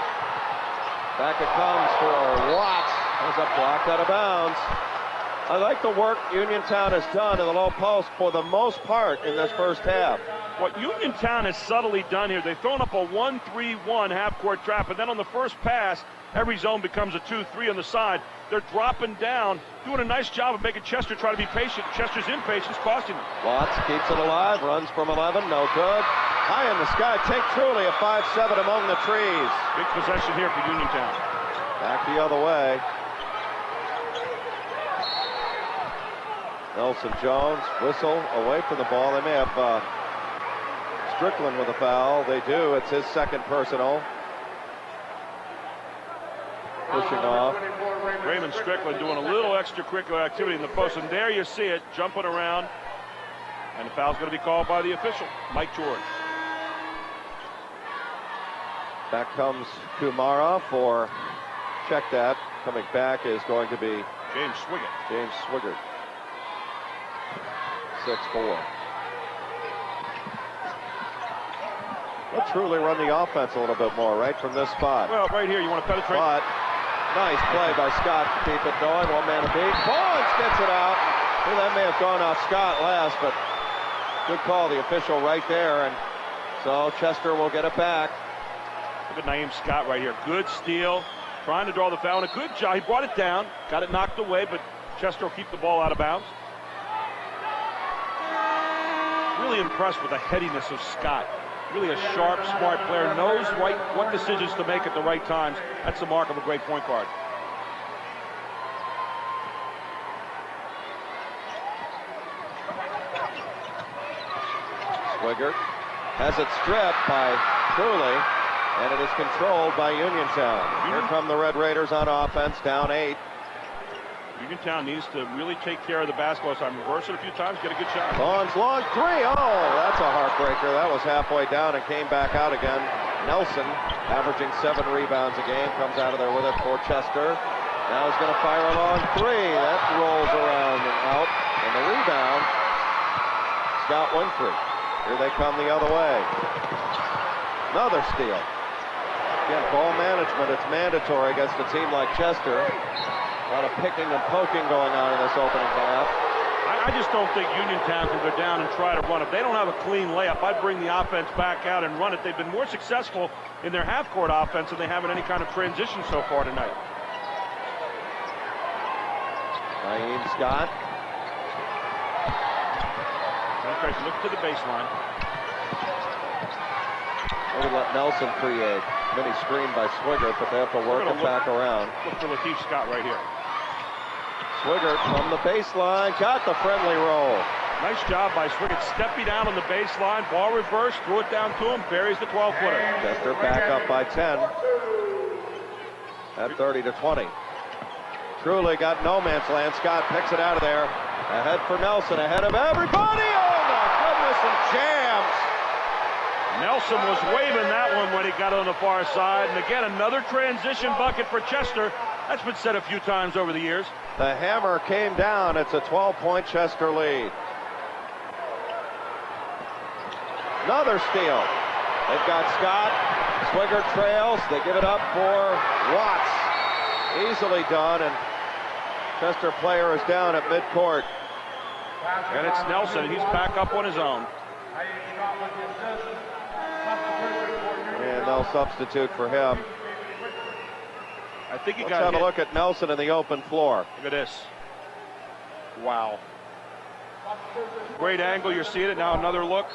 Back it comes for Watts. Ends up blocked out of bounds. I like the work Uniontown has done in the low post for the most part in this first half. What Uniontown has subtly done here, they've thrown up a 1-3-1 half-court trap, and then on the first pass, every zone becomes a 2-3 on the side. They're dropping down, doing a nice job of making Chester try to be patient. Chester's impatience costing them. Watts keeps it alive, runs from 11, no good. High in the sky, take Truly, a 5-7 among the trees. Big possession here for Uniontown. Back the other way. Nelson Jones, whistle away from the ball. They may have Strickland with a foul. They do. It's his second personal. Pushing off. Raymond Strickland doing a little extracurricular activity in the post, and there you see it, jumping around. And the foul's going to be called by the official, Mike George. Back comes Kumara for, check that. Coming back is going to be James Swigert. James Swigert. 6-4. Let's truly run the offense a little bit more right from this spot. Well, right here, you want to penetrate. But nice play by Scott to keep it going. One man to beat. Barnes gets it out. Well, that may have gone off Scott last, but good call, the official right there. And so Chester will get it back. Look at Naeem Scott right here. Good steal. Trying to draw the foul. And a good job. He brought it down. Got it knocked away, but Chester will keep the ball out of bounds. Really impressed with the headiness of Scott. Really a sharp, smart player. Knows what decisions to make at the right times. That's the mark of a great point guard. Swigert has it stripped by Truly, and it is controlled by Uniontown. Here come the Red Raiders on offense, down 8. Uniontown needs to really take care of the basketball. So I'm reversing a few times, get a good shot. Vaughn's long 3. Oh, that's a heartbreaker. That was halfway down and came back out again. Nelson, averaging 7 rebounds a game, comes out of there with it for Chester. Now he's going to fire a long 3. That rolls around and out. And the rebound, Scott Winfrey. Here they come the other way. Another steal. Again, ball management, it's mandatory against a team like Chester. A lot of picking and poking going on in this opening half. I just don't think Uniontown can go down and try to run. If they don't have a clean layup, I'd bring the offense back out and run it. They've been more successful in their half-court offense than they have in any kind of transition so far tonight. Naeem Scott. Look to the baseline. Maybe let Nelson create. Mini screen by Swigert, but they have to work it back around. Look for Lateef Scott right here. Swigert from the baseline, got the friendly roll. Nice job by Swigert, stepping down on the baseline, ball reverse, threw it down to him, buries the 12-footer. Chester back up by 10 at 30-20. Truly got no man's land. Scott picks it out of there. Ahead for Nelson, ahead of everybody. Oh my goodness, and jams. Nelson was waving that one when he got on the far side. And again, another transition bucket for Chester. That's been said a few times over the years. The hammer came down. It's a 12-point Chester lead. Another steal. They've got Scott. Swigert trails. They give it up for Watts. Easily done, and Chester player is down at midcourt. And it's Nelson. He's back up on his own. And they'll substitute for him. I think he Let's got have hit. a look at Nelson in the open floor. Look at this. Wow. Great angle. You're seeing it now. Another look.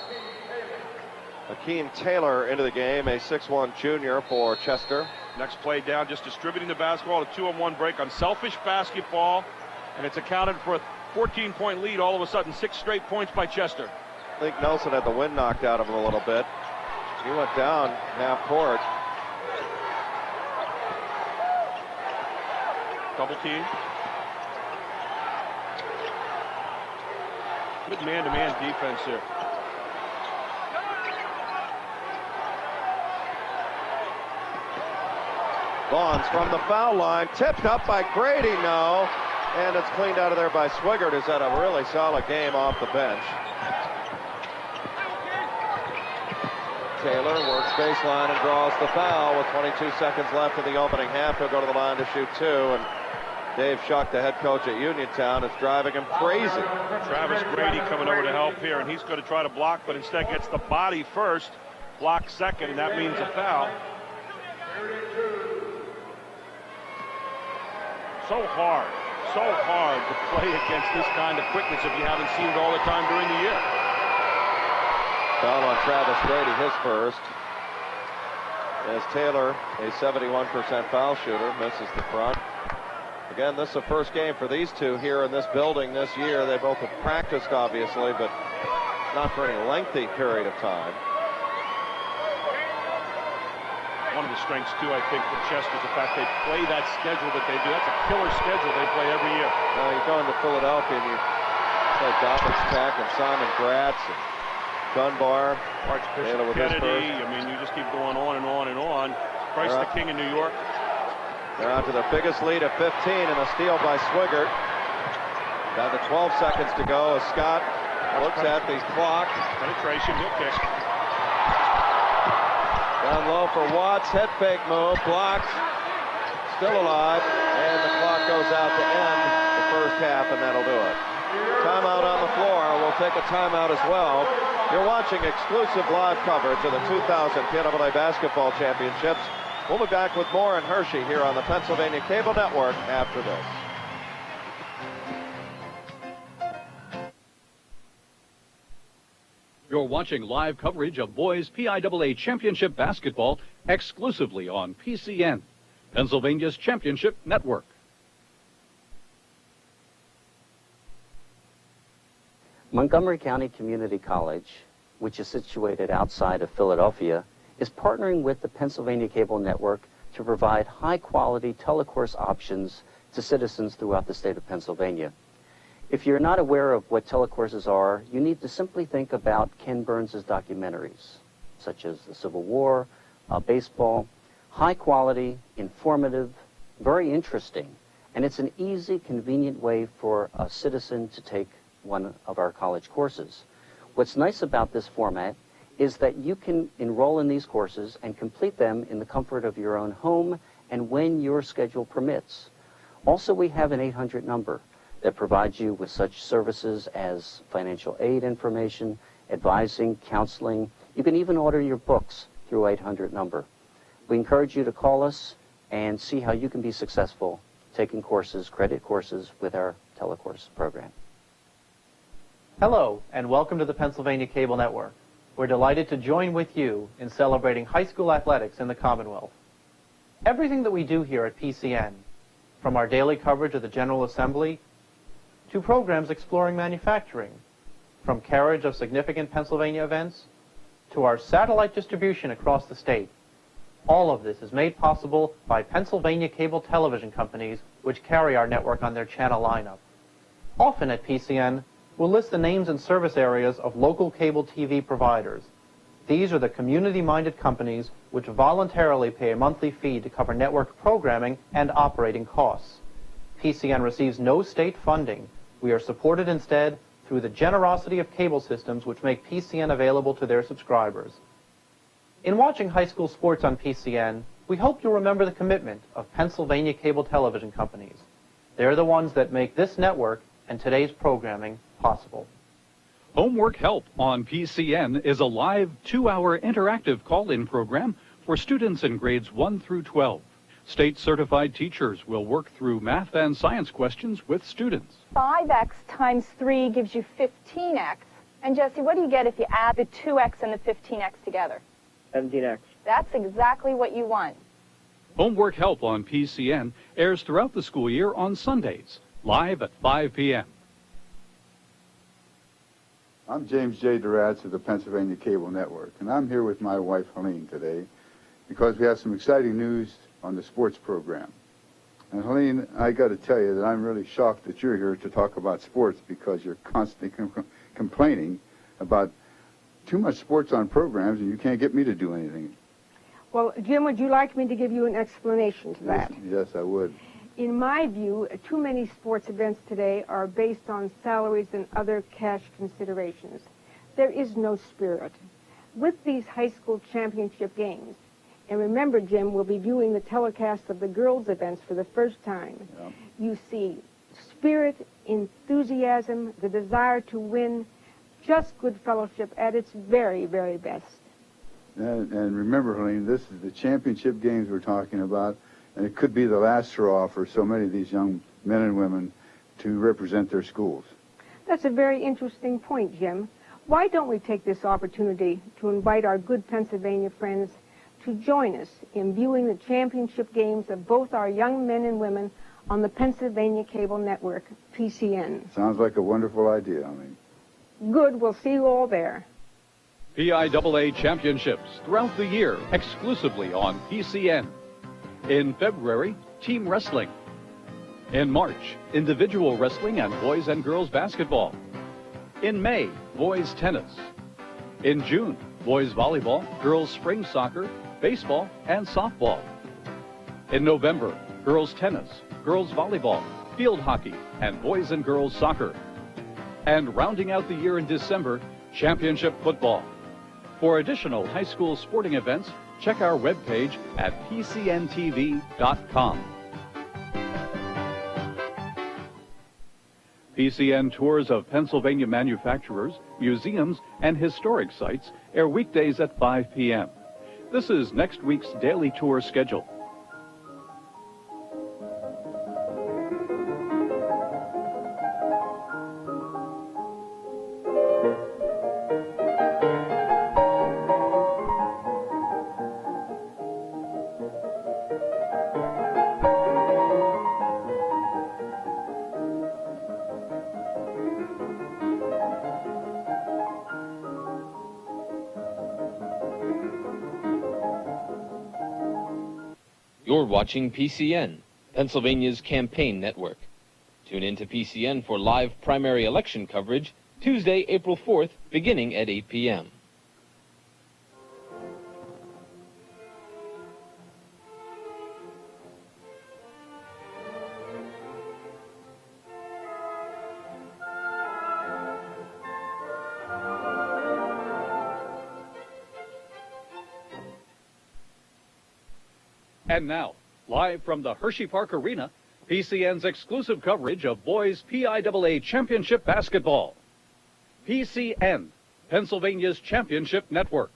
Akeem Taylor into the game, a 6'1 junior for Chester. Next play down, just distributing the basketball. A 2-on-1 break on selfish basketball. And it's accounted for a 14-point lead. All of a sudden, 6 straight points by Chester. I think Nelson had the wind knocked out of him a little bit. He went down half court. Double team. Good man-to-man defense here. Vaughn's from the foul line, tipped up by Grady, no. And it's cleaned out of there by Swigert, who's had a really solid game off the bench. Taylor works baseline and draws the foul with 22 seconds left in the opening half. He'll go to the line to shoot 2, and Dave Shuck, the head coach at Uniontown, is driving him crazy. Travis Grady coming over to help here, and he's going to try to block, but instead gets the body first, block second, and that means a foul. So hard to play against this kind of quickness if you haven't seen it all the time during the year. Foul on Travis Grady, his first. As Taylor, a 71% foul shooter, misses the front. Again, this is the first game for these two here in this building this year. They both have practiced, obviously, but not for any lengthy period of time. One of the strengths, too, I think, for Chester is the fact they play that schedule that they do. That's a killer schedule they play every year. Now, you go into Philadelphia and you play Dobbins Tech and Simon Gratz and Dunbar. Archbishop Kennedy. I mean, you just keep going on and on and on. Christ the King in New York. They're on to their biggest lead at 15 and a steal by Swigert. Down to 12 seconds to go as Scott looks at the clock. Penetration, he'll kick. Down low for Watts, head fake move, blocked, still alive, and the clock goes out to end the first half, and that'll do it. Timeout on the floor. We'll take a timeout as well. You're watching exclusive live coverage of the 2000 PIAA Basketball Championships. We'll be back with more in Hershey here on the Pennsylvania Cable Network after this. You're watching live coverage of boys PIAA Championship basketball exclusively on PCN, Pennsylvania's Championship Network. Montgomery County Community College which is situated outside of Philadelphia, is partnering with the Pennsylvania Cable Network to provide high-quality telecourse options to citizens throughout the state of Pennsylvania. If you're not aware of what telecourses are, you need to simply think about Ken Burns' documentaries, such as the Civil War, baseball. High quality, informative, very interesting, and it's an easy, convenient way for a citizen to take one of our college courses. What's nice about this format is that you can enroll in these courses and complete them in the comfort of your own home and when your schedule permits. Also, we have an 800 number that provides you with such services as financial aid information, advising, counseling. You can even order your books through 800 number. We encourage you to call us and see how you can be successful taking courses, credit courses, with our telecourse program. Hello, and welcome to the Pennsylvania Cable Network. We're delighted to join with you in celebrating high school athletics in the Commonwealth. Everything that we do here at PCN, from our daily coverage of the General Assembly to programs exploring manufacturing, from carriage of significant Pennsylvania events to our satellite distribution across the state, all of this is made possible by Pennsylvania cable television companies which carry our network on their channel lineup. Often at PCN, we'll list the names and service areas of local cable TV providers. These are the community-minded companies which voluntarily pay a monthly fee to cover network programming and operating costs. PCN receives no state funding. We are supported instead through the generosity of cable systems which make PCN available to their subscribers. In watching high school sports on PCN, we hope you'll remember the commitment of Pennsylvania cable television companies. They're the ones that make this network and today's programming possible. Homework Help on PCN is a live 2-hour interactive call-in program for students in grades 1 through 12. State-certified teachers will work through math and science questions with students. 5x times 3 gives you 15x. And Jesse, what do you get if you add the 2x and the 15x together? 17x. That's exactly what you want. Homework Help on PCN airs throughout the school year on Sundays, live at 5 p.m. I'm James J. Duratz of the Pennsylvania Cable Network, and I'm here with my wife, Helene, today because we have some exciting news on the sports program. And Helene, I got to tell you that I'm really shocked that you're here to talk about sports because you're constantly complaining about too much sports on programs and you can't get me to do anything. Well, Jim, would you like me to give you an explanation to that? Yes, I would. In my view, too many sports events today are based on salaries and other cash considerations. There is no spirit. With these high school championship games, and remember, Jim, we'll be viewing the telecast of the girls' events for the first time. Yeah. You see spirit, enthusiasm, the desire to win, just good fellowship at its very, very best. And remember, Helene, this is the championship games we're talking about, and it could be the last straw for so many of these young men and women to represent their schools. That's a very interesting point, Jim. Why don't we take this opportunity to invite our good Pennsylvania friends to join us in viewing the championship games of both our young men and women on the Pennsylvania Cable Network, PCN. Sounds like a wonderful idea, Helene. Good. We'll see you all there. PIAA Championships throughout the year exclusively on PCN. In February, team wrestling. In March, individual wrestling and boys and girls basketball. In May, boys tennis. In June, boys volleyball, girls spring soccer, baseball, and softball. In November, girls tennis, girls volleyball, field hockey, and boys and girls soccer. And rounding out the year in December, championship football. For additional high school sporting events, check our webpage at pcntv.com. PCN tours of Pennsylvania manufacturers, museums, and historic sites air weekdays at 5 p.m. This is next week's daily tour schedule. You're watching PCN, Pennsylvania's campaign network. Tune in to PCN for live primary election coverage Tuesday, April 4th, beginning at 8 p.m. And now, live from the Hershey Park Arena, PCN's exclusive coverage of boys PIAA Championship Basketball. PCN, Pennsylvania's championship network.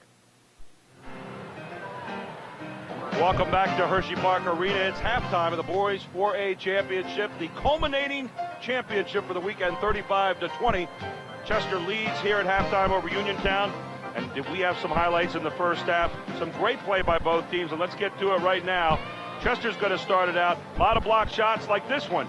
Welcome back to Hershey Park Arena. It's halftime of the boys 4A championship, the culminating championship for the weekend, 35-20. Chester leads here at halftime over Uniontown. And did we have some highlights in the first half? Some great play by both teams, and let's get to it right now. Chester's going to start it out. A lot of block shots like this one.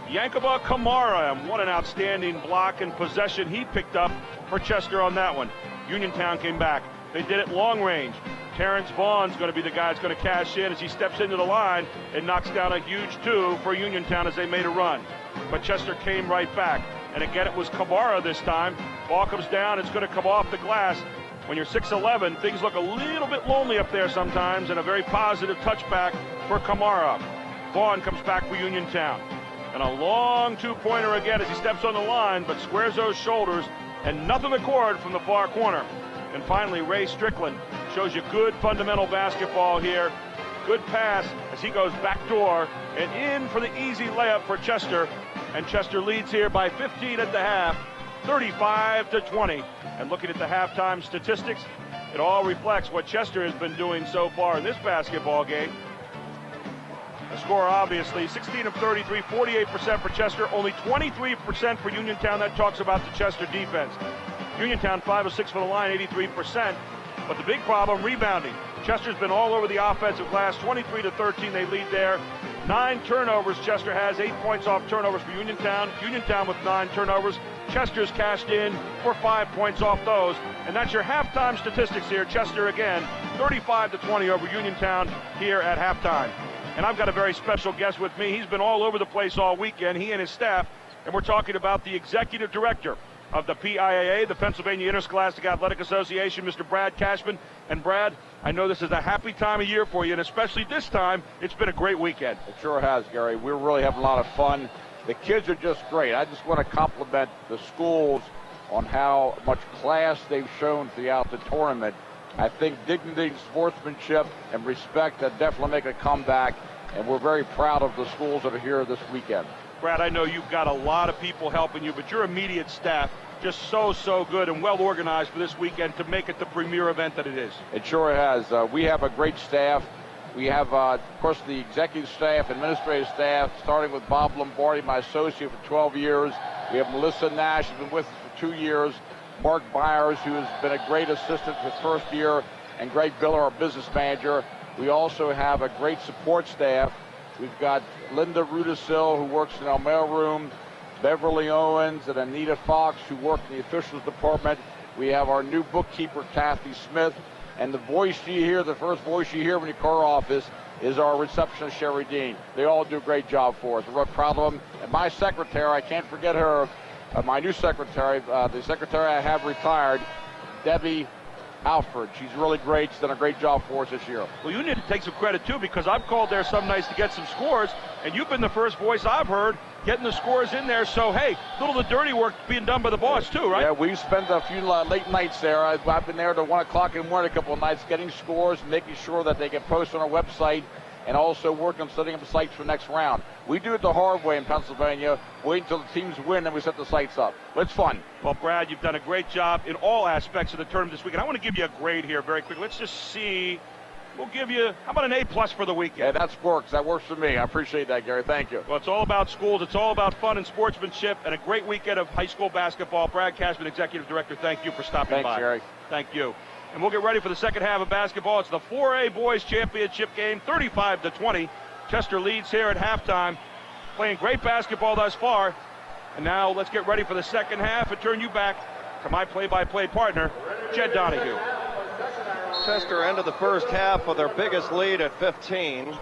Yankoba Kamara, and what an outstanding block and possession he picked up for Chester on that one. Uniontown came back. They did it long range. Terrence Vaughn's going to be the guy that's going to cash in as he steps into the line and knocks down a huge two for Uniontown as they made a run. But Chester came right back. And again, it was Kamara this time. Ball comes down. It's going to come off the glass. When you're 6'11", things look a little bit lonely up there sometimes, and a very positive touchback for Kamara. Vaughn comes back for Uniontown. And a long two-pointer again as he steps on the line, but squares those shoulders, and nothing to record from the far corner. And finally, Ray Strickland shows you good fundamental basketball here. Good pass as he goes backdoor and in for the easy layup for Chester. And Chester leads here by 15 at the half, 35-20. And looking at the halftime statistics, it all reflects what Chester has been doing so far in this basketball game. The score, obviously, 16 of 33, 48% for Chester, only 23% for Uniontown. That talks about the Chester defense. Uniontown 5 of 6 for the line, 83%. But the big problem, rebounding. Chester's been all over the offensive glass, 23-13, they lead there. 9 turnovers Chester has, 8 points off turnovers for Uniontown. Uniontown with 9 turnovers. Chester's cashed in for 5 points off those. And that's your halftime statistics here. Chester again, 35-20 over Uniontown here at halftime. And I've got a very special guest with me. He's been all over the place all weekend, he and his staff. And we're talking about the executive director of the PIAA, the Pennsylvania Interscholastic Athletic Association, Mr. Brad Cashman. And Brad, I know this is a happy time of year for you, and especially this time, it's been a great weekend. It sure has, Gary. We're really having a lot of fun. The kids are just great. I just want to compliment the schools on how much class they've shown throughout the tournament. I think dignity, sportsmanship, and respect that definitely make a comeback, and we're very proud of the schools that are here this weekend. Brad, I know you've got a lot of people helping you, but your immediate staff just so good and well organized for this weekend to make it the premier event that it is. It sure has. We have a great staff. We have, of course, the executive staff, administrative staff, starting with Bob Lombardi, my associate for 12 years. We have Melissa Nash, who's been with us for 2 years. Mark Byers, who has been a great assistant for his first year, and Greg Biller, our business manager. We also have a great support staff. We've got Linda Rudisil, who works in our mailroom, Beverly Owens and Anita Fox, who work in the officials department. We have our new bookkeeper, Kathy Smith. And the voice you hear, the first voice you hear when you call our office, is our receptionist, Sherry Dean. They all do a great job for us. We're real proud of them. And my secretary, I can't forget her, my new secretary, the secretary I have retired, Debbie Alfred. She's really great. She's done a great job for us this year. Well, you need to take some credit, too, because I've called there some nights to get some scores, and you've been the first voice I've heard getting the scores in there. So, hey, a little of the dirty work being done by the boss, too, right? Yeah, we've spent a few late nights there. I've been there to 1 o'clock in the morning a couple of nights getting scores, making sure that they get posted on our website, and also working on setting up sites for the next round. We do it the hard way in Pennsylvania. Wait until the teams win, and we set the sites up. It's fun. Well, Brad, you've done a great job in all aspects of the tournament this weekend. I want to give you a grade here very quickly. Let's just see. We'll give you, how about an A+ for the weekend? Yeah, that works. That works for me. I appreciate that, Gary. Thank you. Well, it's all about schools. It's all about fun and sportsmanship, and a great weekend of high school basketball. Brad Cashman, Executive Director, thank you for stopping by. Thanks, Gary. Thank you. And we'll get ready for the second half of basketball. It's the 4A Boys Championship game, 35-20. Chester leads here at halftime, playing great basketball thus far. And now let's get ready for the second half and turn you back to my play-by-play partner, Jed Donahue. Chester ended the first half with their biggest lead at 15.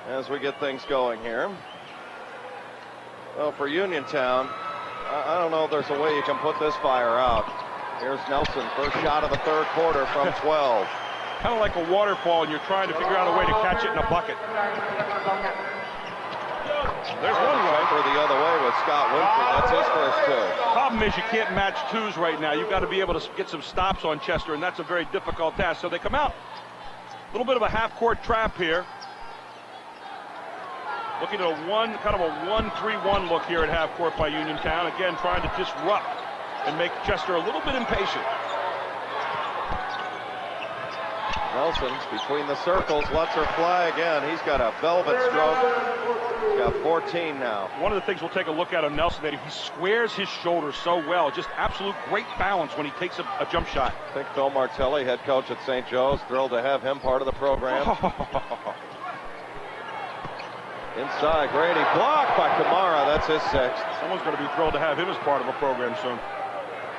as we get things going here. Well, for Uniontown, I don't know if there's a way you can put this fire out. Here's Nelson, first shot of the third quarter from 12. Kind of like a waterfall, and you're trying to figure out a way to catch it in a bucket. There's one jumper the other way with Scott Winfrey. That's his first two. Problem is you can't match twos right now. You've got to be able to get some stops on Chester, and that's a very difficult task. So they come out. A little bit of a half-court trap here. Looking at a kind of a 1-3-1 look here at half-court by Uniontown. Again, trying to disrupt and make Chester a little bit impatient. Nelson's between the circles, lets her fly again. He's got a velvet stroke. He's got 14 now. One of the things we'll take a look at on Nelson, that he squares his shoulders so well. Just absolute great balance when he takes a jump shot. I think Phil Martelli, head coach at St. Joe's, thrilled to have him part of the program. Inside, Grady, blocked by Kamara. That's his sixth. Someone's going to be thrilled to have him as part of a program soon.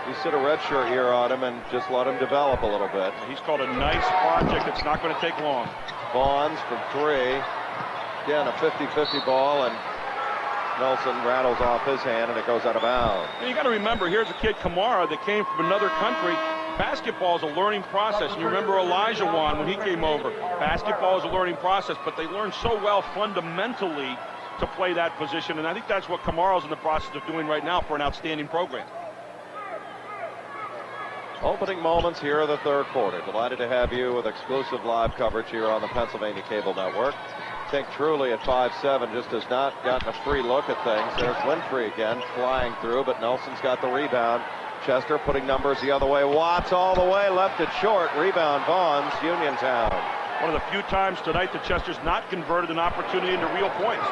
You sit a red shirt here on him and just let him develop a little bit. He's called a nice project. It's not going to take long. Vaughns from three. Again, a 50-50 ball, and Nelson rattles off his hand, and it goes out of bounds. And you got to remember, here's a kid, Kamara, that came from another country. Basketball is a learning process, and you remember Elijah Wan when he came over. Basketball is a learning process, but they learn so well fundamentally to play that position, and I think that's what Kamara's in the process of doing right now for an outstanding program. Opening moments here of the third quarter. Delighted to have you with exclusive live coverage here on the Pennsylvania Cable Network. I think Truly at 5'7" just has not gotten a free look at things. There's Winfrey again flying through, but Nelson's got the rebound. Chester putting numbers the other way. Watts all the way, left it short. Rebound, Vaughns, Uniontown. One of the few times tonight that Chester's not converted an opportunity into real points.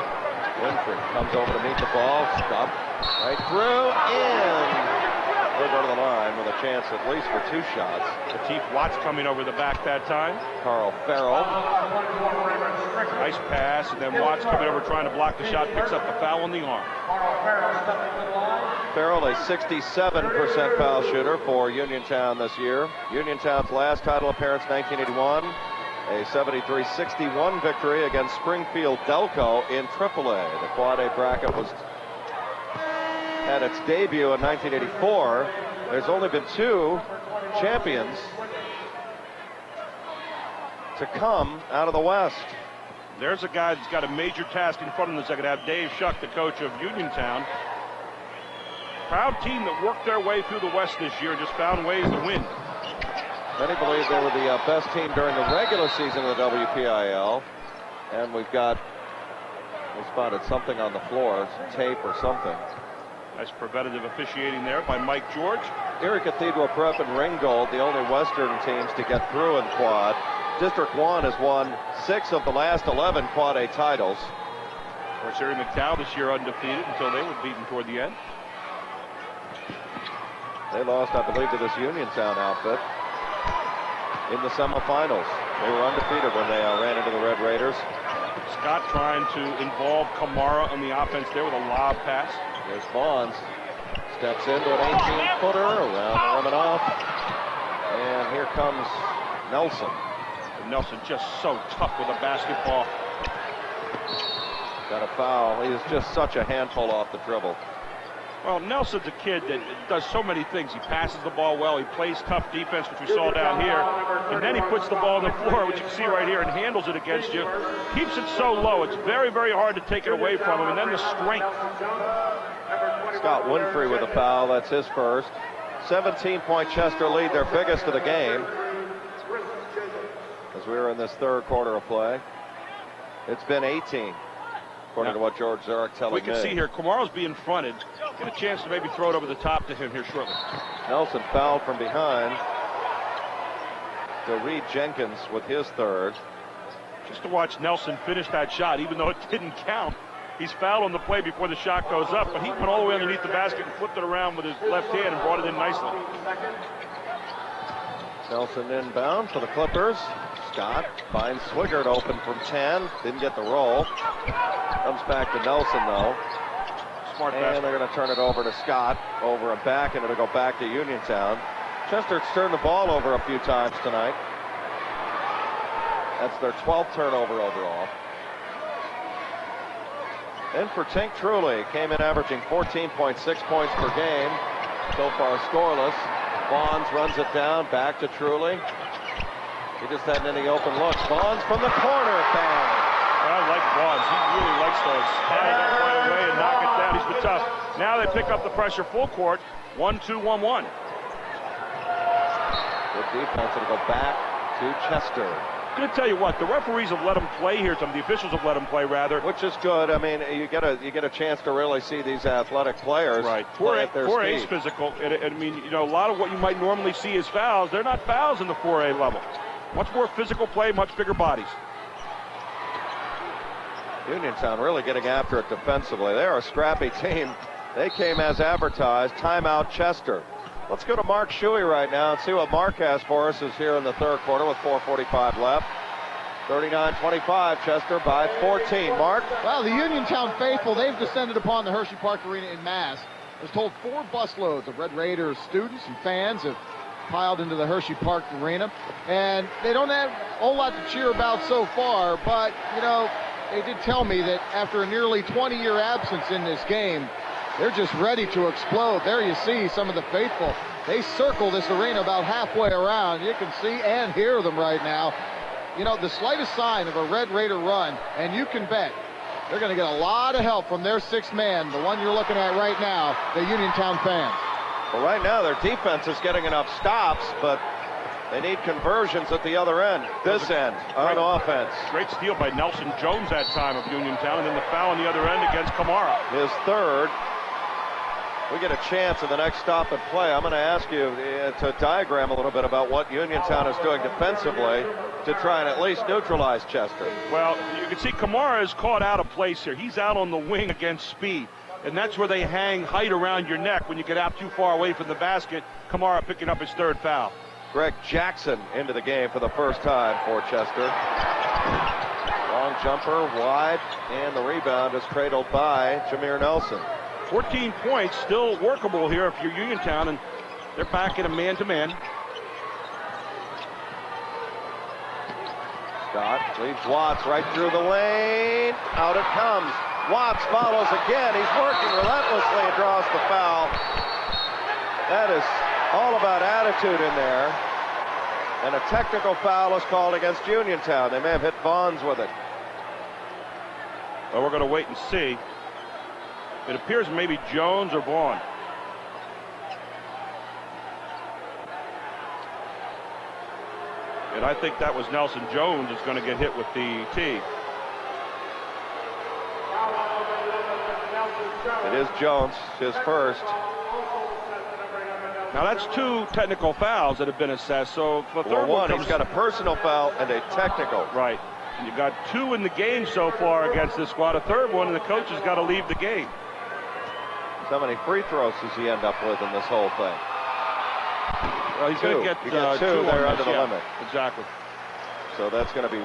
Winfrey comes over to meet the ball. Stop right through, in. He'll go to the line with a chance at least for two shots. Lateef Watts coming over the back that time. Carl Farrell. Nice pass, and then Watts coming over trying to block the shot, picks up the foul on the arm. Farrell, a 67% foul shooter for Uniontown this year. Uniontown's last title appearance, 1981. A 73-61 victory against Springfield Delco in AAA. The Quad A bracket was at its debut in 1984. There's only been two champions to come out of the West. There's a guy that's got a major task in front of him in the second half. Dave Shuck, the coach of Uniontown. Proud team that worked their way through the West this year and just found ways to win. Many believe they were the best team during the regular season of the WPIAL. And we spotted something on the floor, some tape or something. Nice preventative officiating there by Mike George. Erie Cathedral Prep and Ringgold, the only Western teams to get through in quad. District 1 has won 6 of the last 11 Quad A titles. Of course, Erie McDowell this year undefeated until they were beaten toward the end. They lost, I believe, to this Uniontown outfit in the semifinals. They were undefeated when they ran into the Red Raiders. Scott trying to involve Kamara on the offense there with a lob pass. There's Vaughns. Steps into an 18-footer around the rim and off. And here comes Nelson. And Nelson just so tough with a basketball. Got a foul. He is just such a handful off the dribble. Well, Nelson's a kid that does so many things. He passes the ball well. He plays tough defense, which we saw down here. And then he puts the ball on the floor, which you can see right here, and handles it against you. Keeps it so low. It's very, very hard to take it away from him. And then the strength. Scott Winfrey with a foul. That's his first. 17-point Chester lead, their biggest of the game. As we are in this third quarter of play. It's been 18. According to what George Zarek telling me. We can see here, Kamara's being fronted. Get a chance to maybe throw it over the top to him here shortly. Nelson fouled from behind. To Reed Jenkins with his third. Just to watch Nelson finish that shot, even though it didn't count. He's fouled on the play before the shot goes up, but he went all the way underneath the basket and flipped it around with his left hand and brought it in nicely. Nelson inbound for the Clippers. Scott finds Swigert open from 10. Didn't get the roll. Comes back to Nelson, though. Smart and they're going to turn it over to Scott. Over and back, and it'll go back to Uniontown. Chester's turned the ball over a few times tonight. That's their 12th turnover overall. And for Tink Truly, came in averaging 14.6 points per game. So far scoreless. Bonds runs it down, back to Truly. He just hadn't any open looks. Bonds from the corner, bang. I like Bonds. He really likes those. Tie it up right away and knock it down. He's been tough. Now they pick up the pressure full court. 1-2-1-1. Good defense. It'll go back to Chester. I'm going to tell you what, the referees have let him play here. Some of the officials have let him play, rather. Which is good. I mean, you get a chance to really see these athletic players play at their 4A is speed. physical. I mean, you know, a lot of what you might normally see as fouls, they're not fouls in the 4A level. Much more physical play, much bigger bodies. Uniontown really getting after it defensively. They are a scrappy team. They came as advertised. Timeout Chester. Let's go to Mark Shuey right now and see what Mark has for us is here in the third quarter with 4:45 left. 39-25, Chester by 14. Mark? Well, the Uniontown faithful, they've descended upon the Hershey Park Arena in mass. As told, 4 busloads of Red Raiders students and fans have piled into the Hershey Park Arena. And they don't have a whole lot to cheer about so far, but, you know, they did tell me that after a nearly 20-year absence in this game, they're just ready to explode. There you see some of the faithful. They circle this arena about halfway around. You can see and hear them right now. You know, the slightest sign of a Red Raider run, and you can bet they're going to get a lot of help from their 6th man, the one you're looking at right now, the Uniontown fans. Well, right now their defense is getting enough stops, but they need conversions at the other end. This end on offense. Great steal by Nelson Jones that time of Uniontown, and then the foul on the other end against Kamara. His third. We get a chance in the next stop and play. I'm going to ask you to diagram a little bit about what Uniontown is doing defensively to try and at least neutralize Chester. Well, you can see Kamara is caught out of place here. He's out on the wing against speed, and that's where they hang height around your neck when you get out too far away from the basket. Kamara picking up his 3rd foul. Greg Jackson into the game for the first time for Chester. Long jumper, wide, and the rebound is cradled by Jameer Nelson. 14 points, still workable here if you're Uniontown, and they're back in a man-to-man. Scott leaves Watts right through the lane. Out it comes. Watts follows again. He's working relentlessly and draws the foul. That is all about attitude in there. And a technical foul is called against Uniontown. They may have hit Bonds with it. Well, we're going to wait and see. It appears maybe Jones or Vaughn. And I think that was Nelson Jones is going to get hit with the tee. It is Jones, his first. Now that's 2 technical fouls that have been assessed. So the third one he's got a personal foul and a technical. Right. And you've got 2 in the game so far against this squad. A third one, and the coach has got to leave the game. How many free throws does he end up with in this whole thing? Well, he's going to get 2 2 there under the limit. Exactly. So that's going to be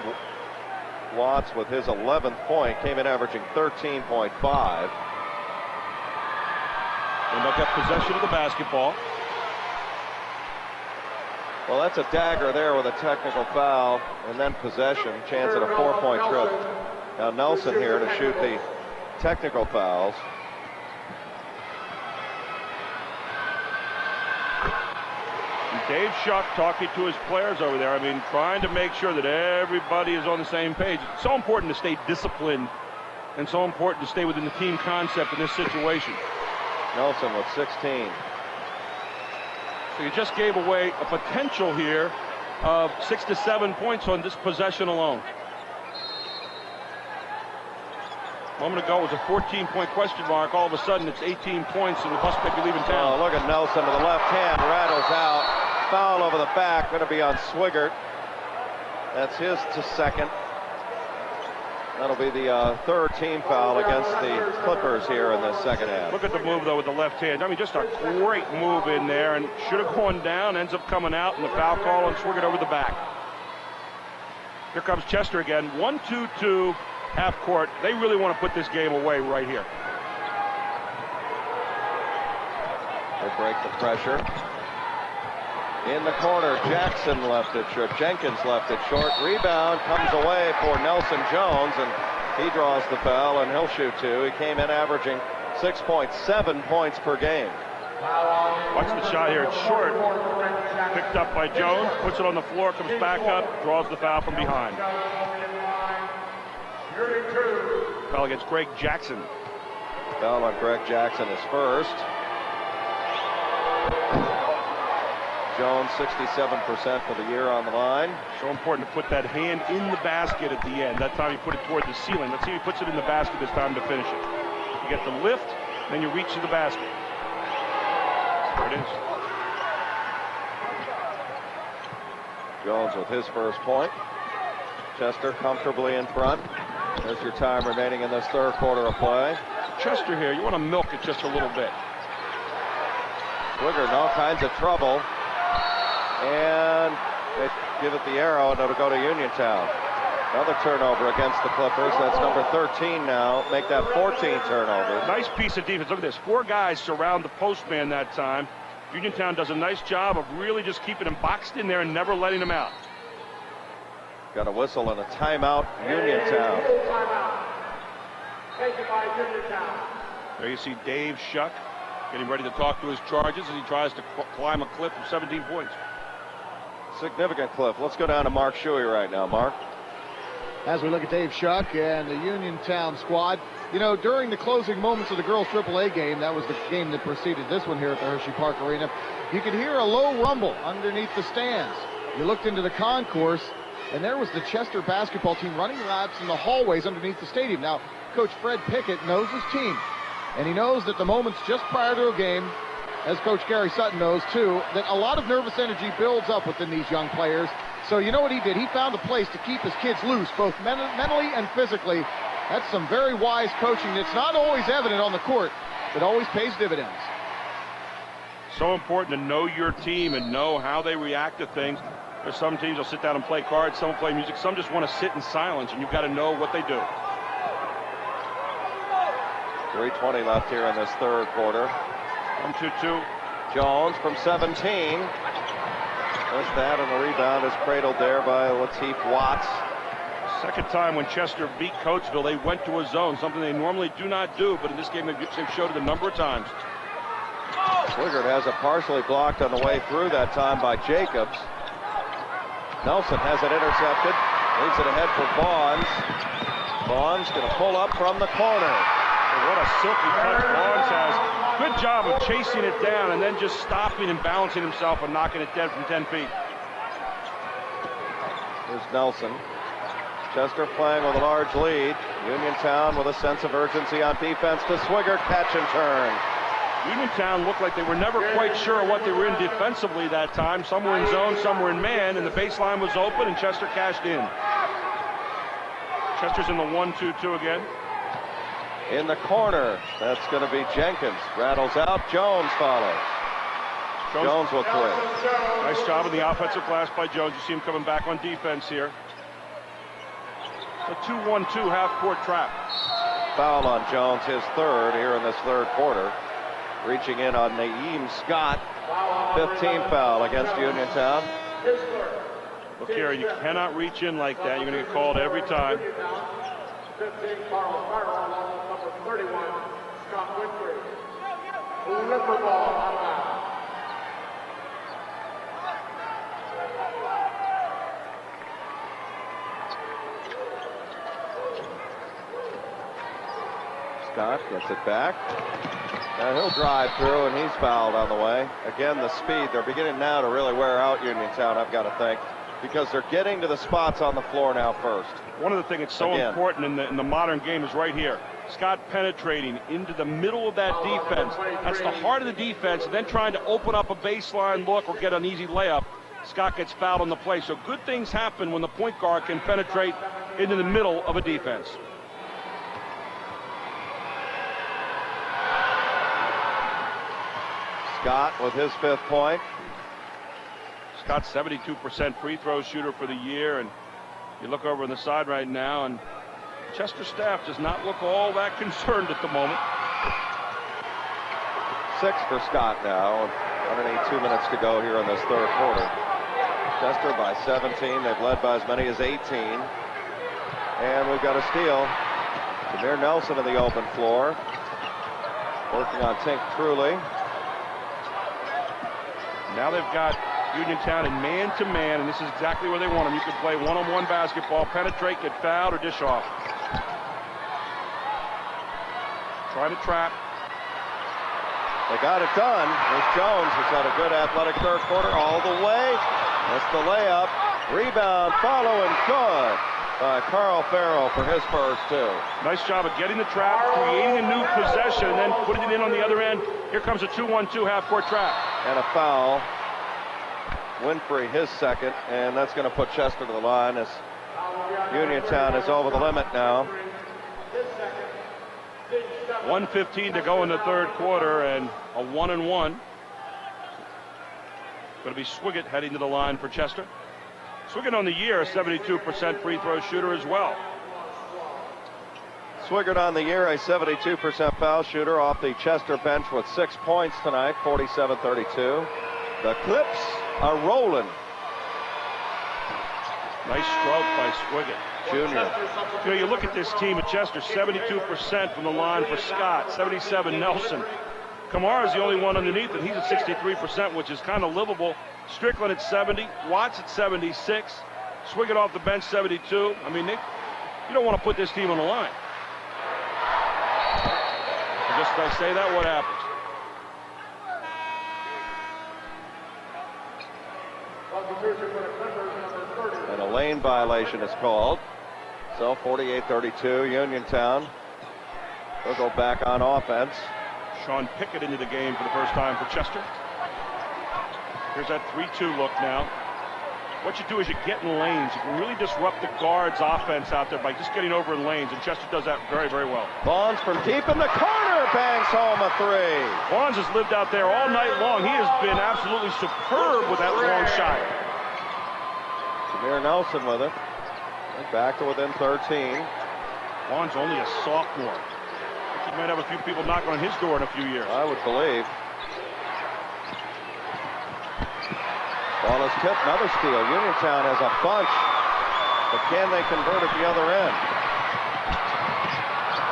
Watts with his 11th point. Came in averaging 13.5. And they'll get possession of the basketball. Well, that's a dagger there with a technical foul and then possession. Chance at a 4-point trip. Now Nelson here to shoot the technical fouls. And Dave Shuck talking to his players over there. I mean, trying to make sure that everybody is on the same page. It's so important to stay disciplined and so important to stay within the team concept in this situation. Nelson with 16. So you just gave away a potential here of 6 to 7 points on this possession alone. A moment ago it was a 14-point question mark. All of a sudden it's 18 points and the bus might be leaving town. Oh, look at Nelson to the left hand, rattles out. Foul over the back, going to be on Swigert. That's his to second. That'll be the 3rd team foul against the Clippers here in the second half. Look at the move, though, with the left hand. I mean, just a great move in there, and should have gone down, ends up coming out, and the foul call on Swigert over the back. Here comes Chester again. 1-2-2, half court. They really want to put this game away right here. They break the pressure. In the corner, Jackson left it short. Jenkins left it short. Rebound comes away for Nelson Jones, and He draws the foul, and he'll shoot 2. He came in averaging 6.7 points per game. Watch the shot here. It's short. Picked up by Jones. Puts it on the floor. Comes back up. Draws the foul from behind. Foul against Greg Jackson. Foul on Greg Jackson is first. Jones 67% for the year on the line. So important to put that hand in the basket at the end. That time he put it toward the ceiling. Let's see if he puts it in the basket this time to finish it. You get the lift, then you reach to the basket. There it is. Jones with his first point. Chester comfortably in front. There's your time remaining in this third quarter of play. Chester here, you want to milk it just a little bit. Swigert in all kinds of trouble. And they give it the arrow, and it'll go to Uniontown. Another turnover against the Clippers. That's number 13 now. Make that 14 turnovers. Nice piece of defense. Look at this. 4 guys surround the postman that time. Uniontown does a nice job of really just keeping him boxed in there and never letting him out. Got a whistle and a timeout, Uniontown. There you see Dave Shuck getting ready to talk to his charges as he tries to climb a cliff of 17 points. Significant cliff. Let's go down to Mark Shuey right now. Mark. As we look at Dave Shuck and the Uniontown squad, you know, during the closing moments of the girls' AAA game, that was the game that preceded this one here at the Hershey Park Arena, you could hear a low rumble underneath the stands. You looked into the concourse, and there was the Chester basketball team running laps in the hallways underneath the stadium. Now, Coach Fred Pickett knows his team, and he knows that the moments just prior to a game, as Coach Gary Sutton knows too, that a lot of nervous energy builds up within these young players. So you know what he did? He found a place to keep his kids loose, both mentally and physically. That's some very wise coaching that's not always evident on the court, but always pays dividends. So important to know your team and know how they react to things. There's some teams will sit down and play cards, some will play music, some just want to sit in silence, and you've got to know what they do. 3:20 left here in this third quarter. 1-2-2. Jones from 17. Missed that, and the rebound is cradled there by Lateef Watts. Second time when Chester beat Coatesville, they went to a zone, something they normally do not do, but in this game they've showed it a number of times. Swigert has it partially blocked on the way through that time by Jacobs. Nelson has it intercepted. Leaves it ahead for Bonds. Bonds going to pull up from the corner. What a silky touch Bonds has. Good job of chasing it down and then just stopping and balancing himself and knocking it dead from 10 feet. Here's Nelson. Chester playing with a large lead. Uniontown with a sense of urgency on defense to Swigert, catch and turn. Uniontown looked like they were never quite sure what they were in defensively that time. Some were in zone, some were in man, and the baseline was open, and Chester cashed in. Chester's in the 1-2-2 again. In the corner, that's going to be Jenkins. Rattles out, Jones follows. Jones will quit. Nice job in the offensive glass by Jones. You see him coming back on defense here. A 2-1-2 half-court trap. Foul on Jones, his third here in this third quarter. Reaching in on Naeem Scott. 15 foul against Uniontown. Look here, you cannot reach in like that. You're going to get called every time. 15 foul, number 31, Scott Winfrey. Flipper ball out of bounds. Scott gets it back. And he'll drive through, and he's fouled on the way. Again, the speed. They're beginning now to really wear out Uniontown, I've got to think, because they're getting to the spots on the floor now first. One of the things that's so important in the modern game is right here. Scott penetrating into the middle of that defense. That's the heart of the defense, and then trying to open up a baseline look or get an easy layup. Scott gets fouled on the play. So good things happen when the point guard can penetrate into the middle of a defense. Scott with his fifth point. Scott's 72% free throw shooter for the year, and you look over on the side right now, and Chester staff does not look all that concerned at the moment. 6 for Scott now. 102 minutes to go here in this third quarter. Chester by 17. They've led by as many as 18. And we've got a steal. Jameer Nelson in the open floor. Working on Tink Truly. Now they've got Uniontown in man-to-man, and this is exactly where they want them. You can play one-on-one basketball, penetrate, get fouled, or dish off. Trying to trap. They got it done. Here's Jones, who's had a good athletic third quarter all the way. Missed the layup. Rebound, following, good by Carl Farrell for his first two. Nice job of getting the trap, creating a new possession, and then putting it in on the other end. Here comes a 2-1-2 half-court trap. And a foul. Winfrey, his second, and that's going to put Chester to the line as Uniontown is over the limit now. 1:15 to go in the third quarter, and a 1-and-1. Going to be Swiggett heading to the line for Chester. Swiggett on the year, a 72% free throw shooter as well. Swiggett on the year, a 72% foul shooter off the Chester bench with 6 points tonight, 47-32. The Clips are rolling. Nice stroke by Swiggett. Junior. You know, you look at this team at Chester, 72% from the line for Scott, 77 Nelson. Kamara's the only one underneath, and he's at 63%, which is kind of livable. Strickland at 70, Watts at 76, Swiggett off the bench 72. I mean, you don't want to put this team on the line. Just I say that, what happens? And a lane violation is called. So 48-32, Uniontown will go back on offense. Sean Pickett into the game for the first time for Chester. Here's that 3-2 look now. What you do is you get in lanes. You can really disrupt the guard's offense out there by just getting over in lanes, and Chester does that very, very well. Bonds from deep in the corner, bangs home a three. Bonds has lived out there all night long. He has been absolutely superb with that long shot. Jameer Nelson with it. Back to within 13. Bonds only a sophomore. He might have a few people knocking on his door in a few years. I would believe. Ball is tipped, another steal. Uniontown has a bunch, but can they convert at the other end?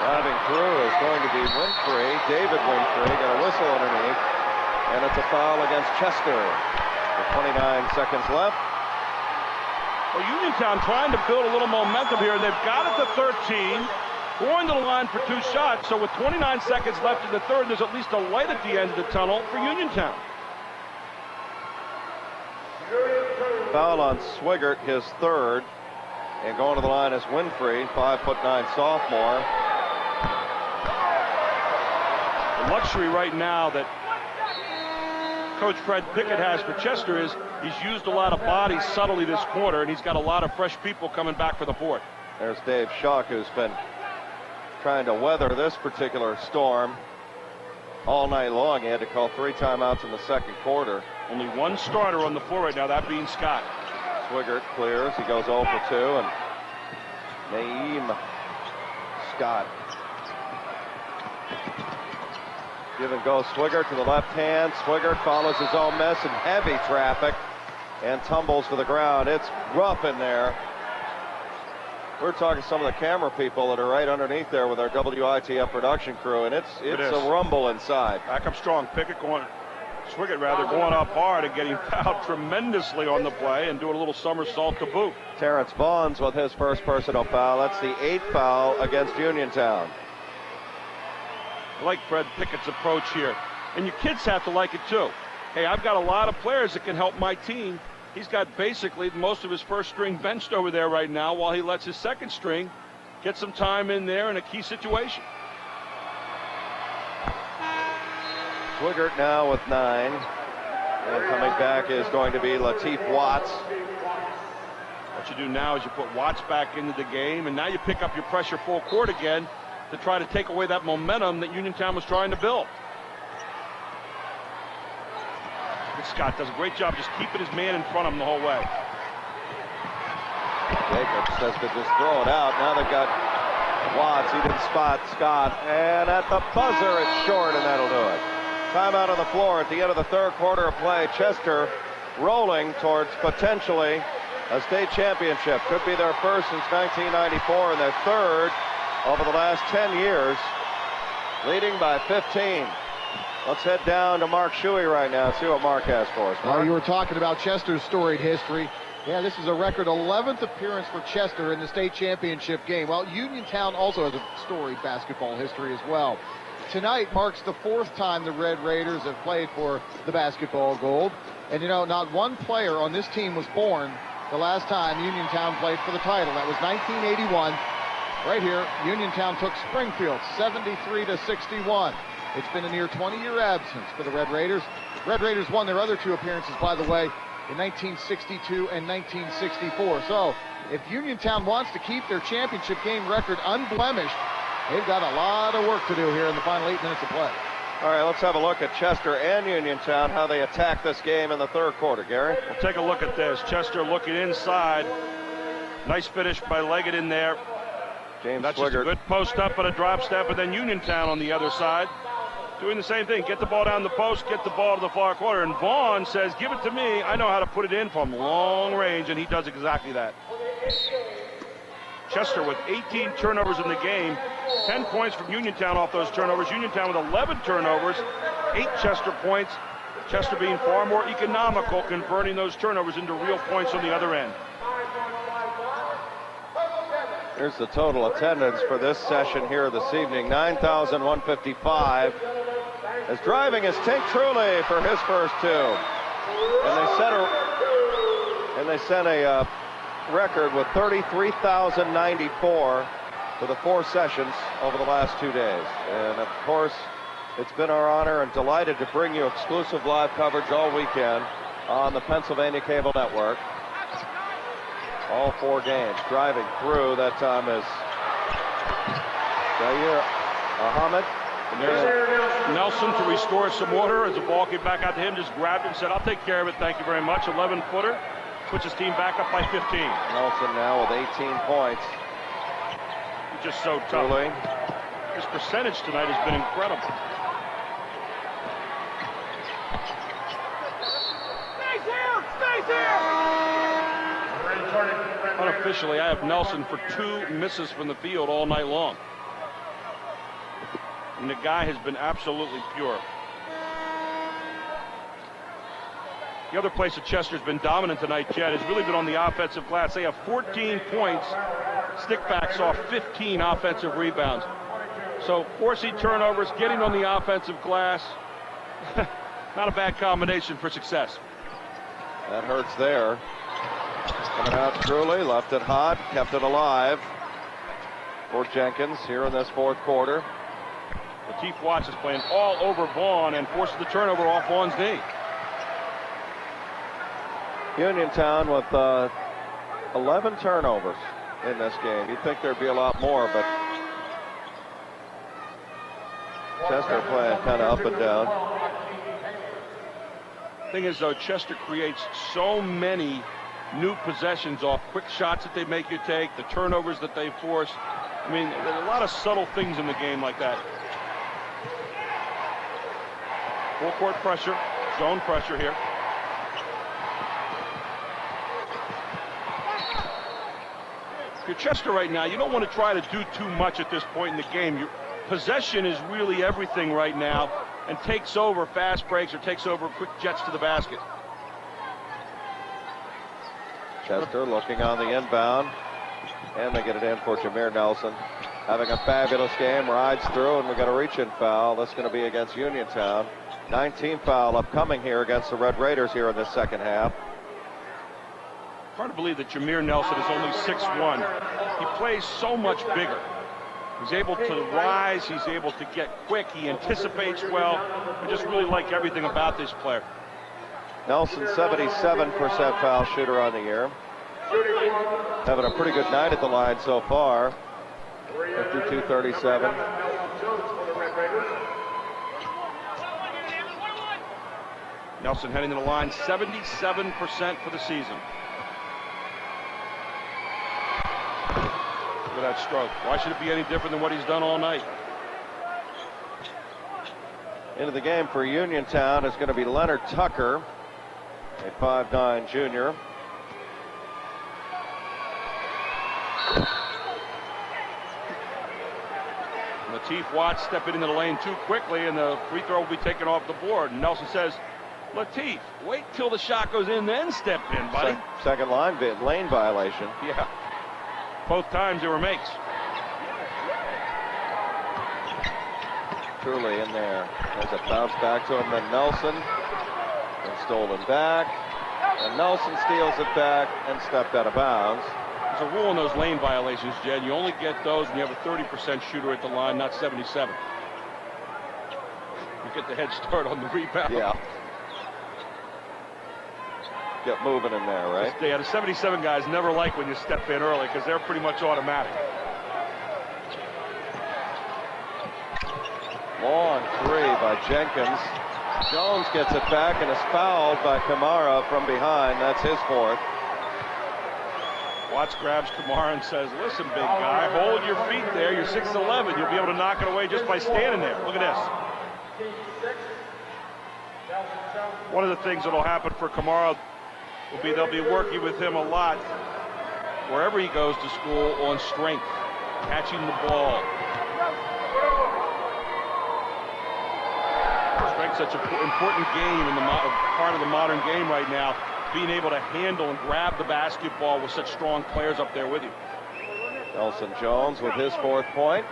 Driving through is going to be Winfrey, David Winfrey, got a whistle underneath, and it's a foul against Chester. With 29 seconds left. Well, Uniontown trying to build a little momentum here, and they've got it to 13, going to the line for 2 shots. So with 29 seconds left in the third, there's at least a light at the end of the tunnel for Uniontown. Foul on Swiggert, his third, and going to the line is Winfrey, 5'9" sophomore. The luxury right now that Coach Fred Pickett has for Chester is he's used a lot of bodies subtly this quarter, and he's got a lot of fresh people coming back for the fourth. There's Dave Schock, who's been trying to weather this particular storm all night long. He had to call 3 timeouts in the second quarter. Only one starter on the floor right now, that being Scott. Swiggert clears. He goes 0 for 2, and Naeem Scott. Give and go Swiggert to the left hand. Swiggert follows his own mess in heavy traffic and tumbles to the ground. It's rough in there. We're talking to some of the camera people that are right underneath there with our WITF production crew, and it's a rumble inside. Back up strong. Pickett going, Swiggert rather, going up hard and getting fouled tremendously on the play and doing a little somersault to boot. Terrence Bonds with his first personal foul. That's the 8th foul against Uniontown. I like Fred Pickett's approach here. And your kids have to like it too. Hey, I've got a lot of players that can help my team. He's got basically most of his first string benched over there right now while he lets his second string get some time in there in a key situation. Swiggert now with 9. And coming back is going to be Lateef Watts. What you do now is you put Watts back into the game, and now you pick up your pressure full court again to try to take away that momentum that Uniontown was trying to build. Scott does a great job just keeping his man in front of him the whole way. Jacobs says to just throw it out. Now they've got Watts. He didn't spot Scott. And at the buzzer, it's short, and that'll do it. Timeout on the floor at the end of the third quarter of play. Chester rolling towards potentially a state championship. Could be their first since 1994 and their third over the last 10 years, leading by 15. Let's head down to Mark Shuey right now and see what Mark has for us. Well, you were talking about Chester's storied history. Yeah, this is a record 11th appearance for Chester in the state championship game. Well, Uniontown also has a storied basketball history as well. Tonight marks the 4th time the Red Raiders have played for the basketball gold. And, you know, not one player on this team was born the last time Uniontown played for the title. That was 1981. Right here, Uniontown took Springfield 73-61. It's been a near 20-year absence for the Red Raiders. Red Raiders won their other 2 appearances, by the way, in 1962 and 1964. So if Uniontown wants to keep their championship game record unblemished, they've got a lot of work to do here in the final 8 minutes of play. All right, let's have a look at Chester and Uniontown, how they attack this game in the 3rd quarter. Gary? We'll take a look at this. Chester looking inside. Nice finish by Leggett in there. James That's just a good post up and a drop step, and then Uniontown on the other side doing the same thing. Get the ball down the post, get the ball to the far corner. And Vaughn says, give it to me. I know how to put it in from long range, and he does exactly that. Chester with 18 turnovers in the game. 10 points from Uniontown off those turnovers. Uniontown with 11 turnovers, 8 Chester points. Chester being far more economical, converting those turnovers into real points on the other end. Here's the total attendance for this session here this evening, 9,155. As driving is Tink Truly for his first 2. And they set a record with 33,094 for the 4 sessions over the last 2 days. And of course, it's been our honor and delighted to bring you exclusive live coverage all weekend on the Pennsylvania Cable Network. All 4 games. Driving through, that time is Zaire Ahmed. Nelson to restore some order as the ball came back out to him, just grabbed it and said, I'll take care of it, thank you very much. 11-footer, puts his team back up by 15. Nelson now with 18 points. He's just so tough. Truly. His percentage tonight has been incredible. Unofficially, I have Nelson for 2 misses from the field all night long. And the guy has been absolutely pure. The other place that Chester's been dominant tonight, Jed, has really been on the offensive glass. They have 14 points. Stickbacks off 15 offensive rebounds. So forcing turnovers, getting on the offensive glass, not a bad combination for success. That hurts there. Coming out Truly, left it hot, kept it alive for Jenkins here in this 4th quarter. Lateef Watts is playing all over Vaughn and forces the turnover off Vaughn's knee. Uniontown with 11 turnovers in this game. You'd think there'd be a lot more, but Chester playing kind of up and down. Thing is, though, Chester creates so many new possessions off quick shots that they make you take, the turnovers that they force. I mean, there's a lot of subtle things in the game like that. Full court pressure, zone pressure here. If you're Chester right now, you don't want to try to do too much at this point in the game. Your possession is really everything right now, and takes over fast breaks or takes over quick jets to the basket. Chester looking on the inbound, and they get it in for Jameer Nelson. Having a fabulous game, rides through, and we got a reach-in foul. That's going to be against Uniontown. 19 foul upcoming here against the Red Raiders here in this 2nd half. Hard to believe that Jameer Nelson is only 6'1". He plays so much bigger. He's able to rise, he's able to get quick, he anticipates well. I just really like everything about this player. Nelson, 77% foul shooter on the year. Having a pretty good night at the line so far. 52-37. Nelson heading to the line, 77% for the season. Look at that stroke. Why should it be any different than what he's done all night? Into the game for Uniontown is going to be Leonard Tucker, a 5'9" junior. Lateef Watts stepping into the lane too quickly, and the free throw will be taken off the board. And Nelson says, Lateef, wait till the shot goes in, then step in, buddy. Second lane violation. Yeah. Both times there were makes. Truly in there. There's a bounce back to him, then Nelson. And stolen back. And Nelson steals it back and stepped out of bounds. There's a rule in those lane violations, Jed. You only get those when you have a 30% shooter at the line, not 77. You get the head start on the rebound. Yeah. Get moving in there, right? Yeah, the 77 guys never like when you step in early because they're pretty much automatic. Long three by Jenkins. Jones gets it back and is fouled by Kamara from behind. That's his fourth. Watts grabs Kamara and says, listen, big guy, hold your feet there. You're 6'11". You'll be able to knock it away just by standing there. Look at this. One of the things that will happen for Kamara will be they'll be working with him a lot wherever he goes to school on strength, catching the ball. Strength's such an important game in the part of the modern game right now. Being able to handle and grab the basketball with such strong players up there with you. Nelson Jones with his fourth point.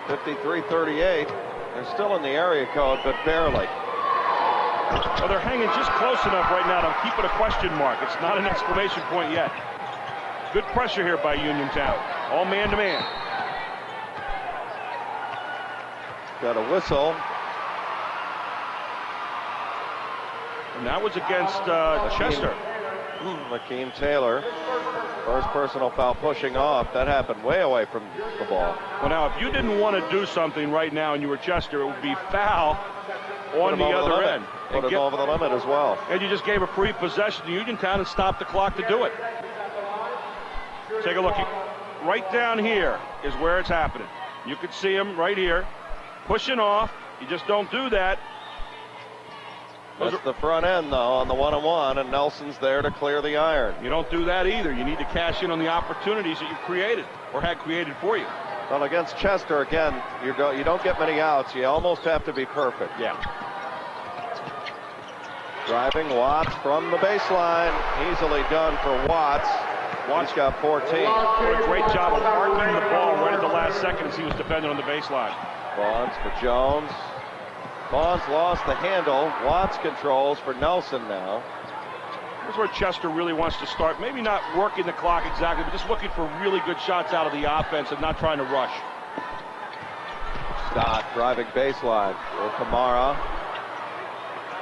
53-38. They're still in the area code, but barely. Well, they're hanging just close enough right now to keep it a question mark. It's not an exclamation point yet. Good pressure here by Uniontown. All man-to-man. Got a whistle. And that was against Chester. Lakeem Taylor. First personal foul pushing off. That happened way away from the ball. Well, now, if you didn't want to do something right now and you were Chester, it would be foul on the other end. Put it over the limit as well. And you just gave a free possession to Uniontown and stopped the clock to do it. Take a look. Right down here is where it's happening. You could see him right here. Pushing off. You just don't do that. That's the front end, though, on the one-on-one, and Nelson's there to clear the iron. You don't do that either. You need to cash in on the opportunities that you've created or had created for you. Well, against Chester, again, you don't get many outs. You almost have to be perfect. Yeah. Driving Watts from the baseline. Easily done for Watts. Watts got 14. Did a great job of arcing the ball right at the last second as he was defending on the baseline. Bonds for Jones. Bonds lost the handle. Watts controls for Nelson now. Here's where Chester really wants to start. Maybe not working the clock exactly, but just looking for really good shots out of the offense and not trying to rush. Scott driving baseline. Will Kamara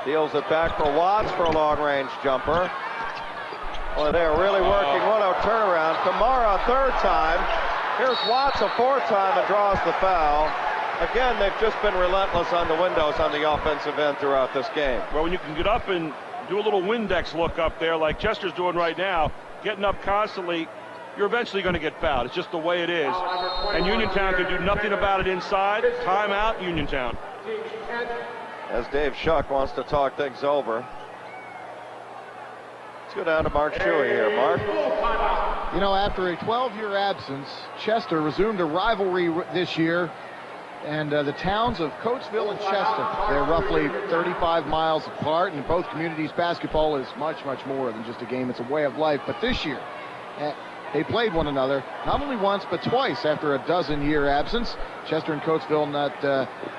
deals it back for Watts for a long-range jumper. Well, they're really working. What a turnaround. Kamara a third time. Here's Watts a fourth time and draws the foul. Again, they've just been relentless on the windows on the offensive end throughout this game. Well, when you can get up and do a little Windex look up there like Chester's doing right now, getting up constantly, you're eventually going to get fouled. It's just the way it is. And Uniontown can do nothing about it inside. Timeout, Uniontown. As Dave Shuck wants to talk things over. Let's go down to Mark Shuey here. Mark? You know, after a 12-year absence, Chester resumed a rivalry this year. And the towns of Coatesville and Chester, they're roughly 35 miles apart, and both communities' basketball is much, much more than just a game. It's a way of life. But this year, they played one another not only once but twice after a dozen-year absence. Chester and Coatesville not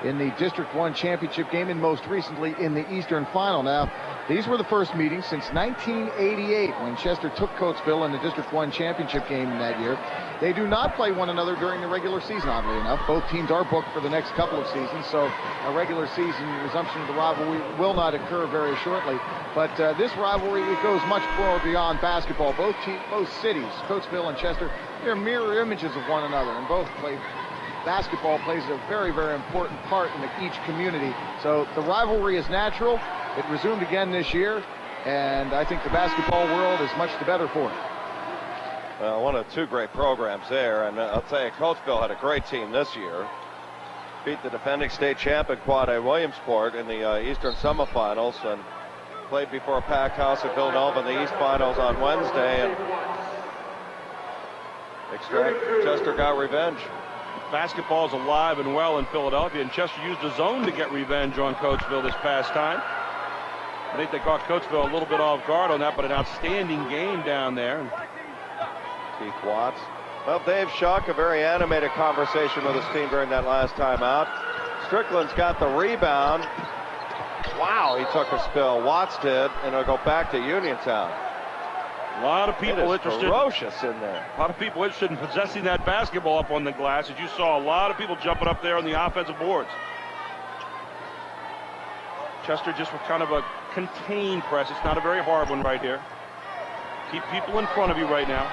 in the District 1 championship game, and most recently in the Eastern Final. Now, these were the first meetings since 1988 when Chester took Coatesville in the District 1 championship game that year. They do not play one another during the regular season, oddly enough. Both teams are booked for the next couple of seasons, so a regular season resumption of the rivalry will not occur very shortly. But this rivalry, it goes much more beyond basketball. Both cities, Coatesville and Chester, they're mirror images of one another, and both play. Basketball plays a very, very important part in each community. So the rivalry is natural. It resumed again this year, and I think the basketball world is much the better for it. Well, one of two great programs there, and I'll tell you, Coatesville had a great team this year. Beat the defending state champion Quad A Williamsport in the Eastern semifinals, and played before a packed house at Villanova in the East Finals on Wednesday, and Chester got revenge. Basketball's alive and well in Philadelphia, and Chester used a zone to get revenge on Coatesville this past time. I think they caught Coatesville a little bit off guard on that, but an outstanding game down there. Keith Watts. Well, Dave Shuck, a very animated conversation with his team during that last time out. Strickland's got the rebound. Wow, he took a spill. Watts did, and it'll go back to Uniontown. A lot of people interested. Ferocious in there. A lot of people interested in possessing that basketball up on the glass. As you saw, a lot of people jumping up there on the offensive boards. Chester just with kind of a contained press. It's not a very hard one right here. Keep people in front of you right now.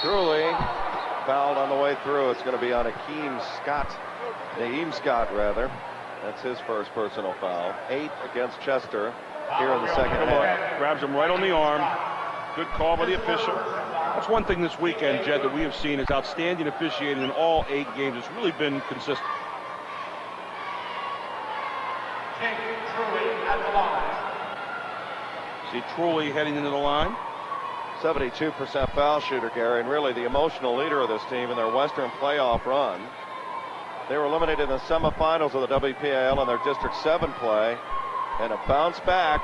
Truly fouled on the way through. It's going to be on Naeem Scott, rather. That's his first personal foul. 8 against Chester here in the second half. Grabs him right on the arm. Good call by the official. That's one thing this weekend, Jed, that we have seen is outstanding officiating in all 8 games. It's really been consistent. See Truly heading into the line. 72% foul shooter, Gary, and really the emotional leader of this team in their Western playoff run. They were eliminated in the semifinals of the WPIAL in their District 7 play, and a bounce back.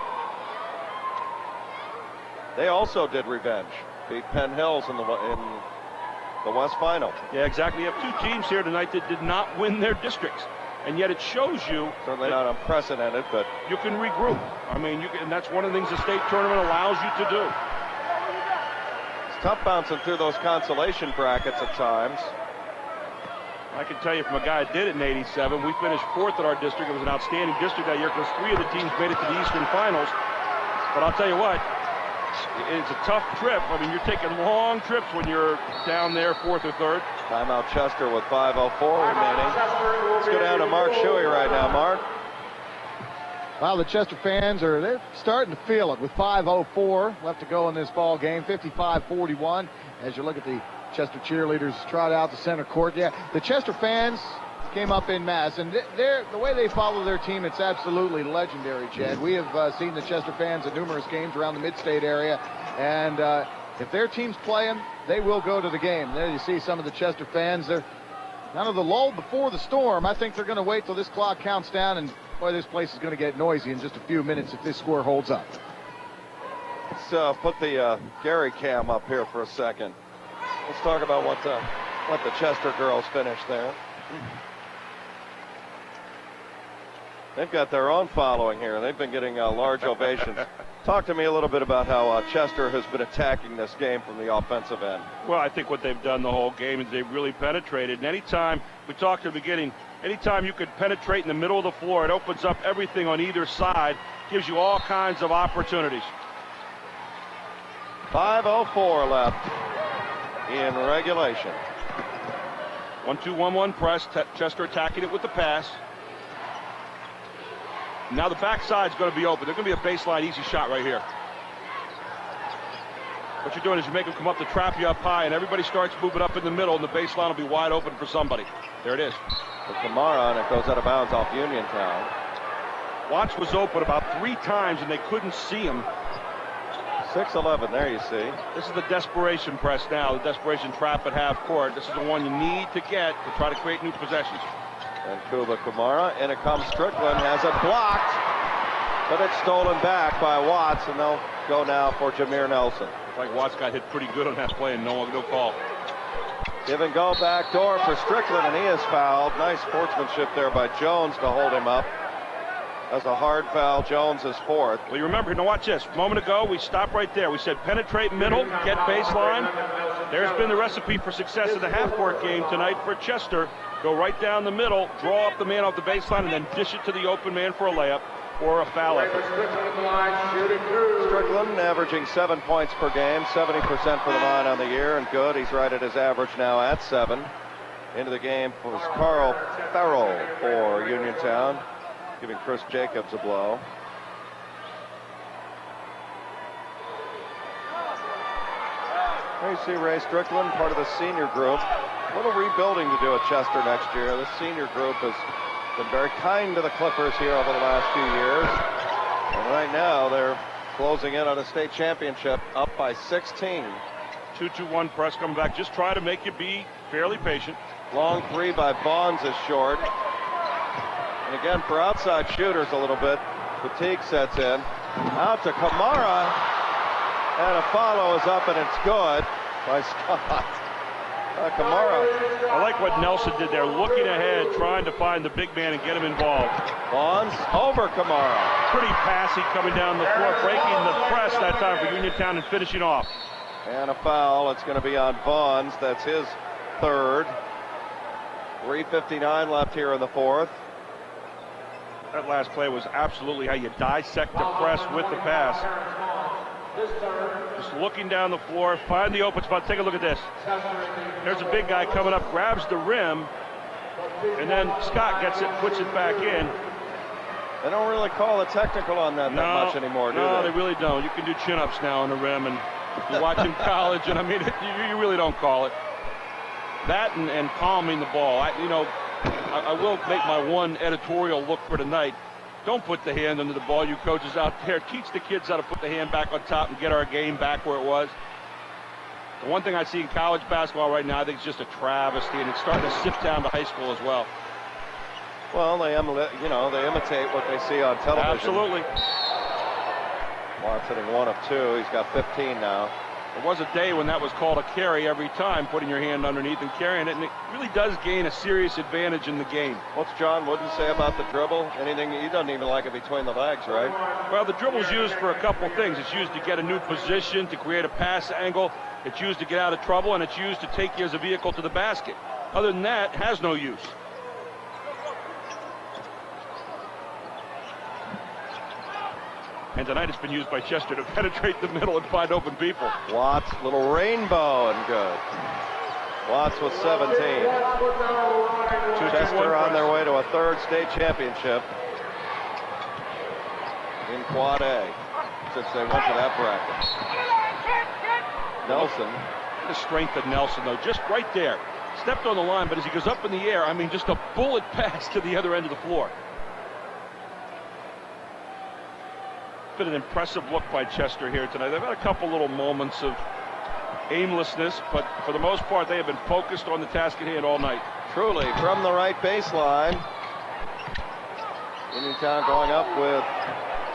They also did revenge. Beat Penn Hills in the West Final. Yeah, exactly. You have 2 teams here tonight that did not win their districts, and yet it shows you certainly not unprecedented, but you can regroup. I mean, and that's one of the things the state tournament allows you to do. It's tough bouncing through those consolation brackets at times. I can tell you from a guy that did it in '87, we finished 4th in our district. It was an outstanding district that year because 3 of the teams made it to the Eastern Finals. But I'll tell you what, it's a tough trip. I mean, you're taking long trips when you're down there 4th or 3rd. Timeout Chester with 5:04 remaining. Let's go down to Mark Shuey right now. Mark. Well, the Chester fans they're starting to feel it with 5:04 left to go in this ball game. 55-41 as you look at the Chester cheerleaders trot out the center court. Yeah, the Chester fans came up in mass, and the way they follow their team, it's absolutely legendary, Chad. We have seen the Chester fans at numerous games around the mid-state area, and if their team's playing, they will go to the game. There you see some of the Chester fans. They're kind of the lull before the storm. I think they're going to wait till this clock counts down, and boy, this place is going to get noisy in just a few minutes if this score holds up. Let's put the Gary cam up here for a second. Let's talk about what the Chester girls finished there. They've got their own following here. They've been getting large ovations. Talk to me a little bit about how Chester has been attacking this game from the offensive end. Well, I think what they've done the whole game is they've really penetrated. And anytime, we talked at the beginning, anytime you could penetrate in the middle of the floor, it opens up everything on either side, gives you all kinds of opportunities. 5:04 left in regulation. 1-2-1-1 press. Chester attacking it with the pass. Now the backside's going to be open. There's going to be a baseline easy shot right here. What you're doing is you make them come up to trap you up high, and everybody starts moving up in the middle, and the baseline will be wide open for somebody. There it is. For Kamara, and it goes out of bounds off Uniontown. Watts was open about 3 times, and they couldn't see him. 6-11, there you see. This is the desperation press now, the desperation trap at half court. This is the one you need to get to try to create new possessions. And Kuba Kamara, and it comes Strickland, has it blocked, but it's stolen back by Watts, and they'll go now for Jameer Nelson. It's like Watts got hit pretty good on that play, and no call. Give and go back door for Strickland, and he is fouled. Nice sportsmanship there by Jones to hold him up. That's a hard foul. Jones is 4th. Well, you remember, now watch this. A moment ago, we stopped right there. We said penetrate middle, get baseline. There's been the recipe for success in the half-court game tonight for Chester. Go right down the middle, draw up the man off the baseline, and then dish it to the open man for a layup or a foul effort. Strickland averaging 7 points per game, 70% for the line on the year, and good. He's right at his average now at 7. Into the game was Carl Farrell for Uniontown, giving Chris Jacobs a blow. There you see Ray Strickland, part of the senior group. A little rebuilding to do at Chester next year. The senior group has been very kind to the Clippers here over the last few years. And right now they're closing in on a state championship, up by 16. 2-2-1 press coming back. Just try to make you be fairly patient. Long three by Bonds is short. And again, for outside shooters a little bit, fatigue sets in. Out to Kamara. And a follow is up, and it's good by Scott. Kamara. I like what Nelson did there, looking ahead, trying to find the big man and get him involved. Bonds over Kamara. Pretty passy coming down the floor, breaking the press that time for Uniontown and finishing off. And a foul. It's going to be on Bonds. That's his third. 3:59 left here in the fourth. That last play was absolutely how you dissect the press with the pass. Just looking down the floor, find the open spot. Take a look at this. There's a big guy coming up, grabs the rim, and then Scott gets it, puts it back in. They don't really call the technical on that much anymore, do they? No, they really don't. You can do chin-ups now on the rim, and you watch in college, and I mean, you really don't call it. That and palming the ball. I will make my one editorial look for tonight. Don't put the hand under the ball, you coaches out there. Teach the kids how to put the hand back on top and get our game back where it was. The one thing I see in college basketball right now, I think it's just a travesty, and it's starting to sift down to high school as well. Well, they imitate what they see on television. Absolutely. Watts hitting 1 of 2. He's got 15 now. There was a day when that was called a carry every time, putting your hand underneath and carrying it, and it really does gain a serious advantage in the game. What's John Wooden say about the dribble? Anything? He doesn't even like it between the legs, right? Well, the dribble's used for a couple things. It's used to get a new position, to create a pass angle. It's used to get out of trouble, and it's used to take you as a vehicle to the basket. Other than that, it has no use. And tonight it's been used by Chester to penetrate the middle and find open people. Watts, little rainbow, and good. Watts with 17. Chester on their way to a third state championship in Quad A since they went to that bracket. Nelson. The strength of Nelson, though, just right there. Stepped on the line, but as he goes up in the air, I mean, just a bullet pass to the other end of the floor. Been an impressive look by Chester here tonight. They've had a couple little moments of aimlessness, but for the most part, they have been focused on the task at hand all night. Truly, from the right baseline. Uniontown going up with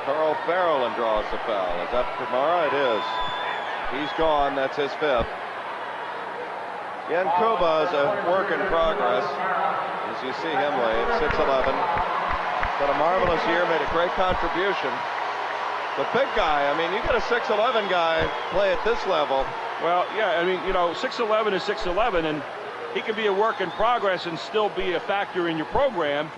Carl Farrell and draws the foul. Is that Kamara? It is. He's gone. That's his fifth. Again, Kuba is a work in progress. As you see him lay at 6'11". But a marvelous year, made a great contribution. The big guy, I mean, you got a 6'11" guy play at this level. Well, yeah, I mean, 6'11" is 6'11", and he can be a work in progress and still be a factor in your program.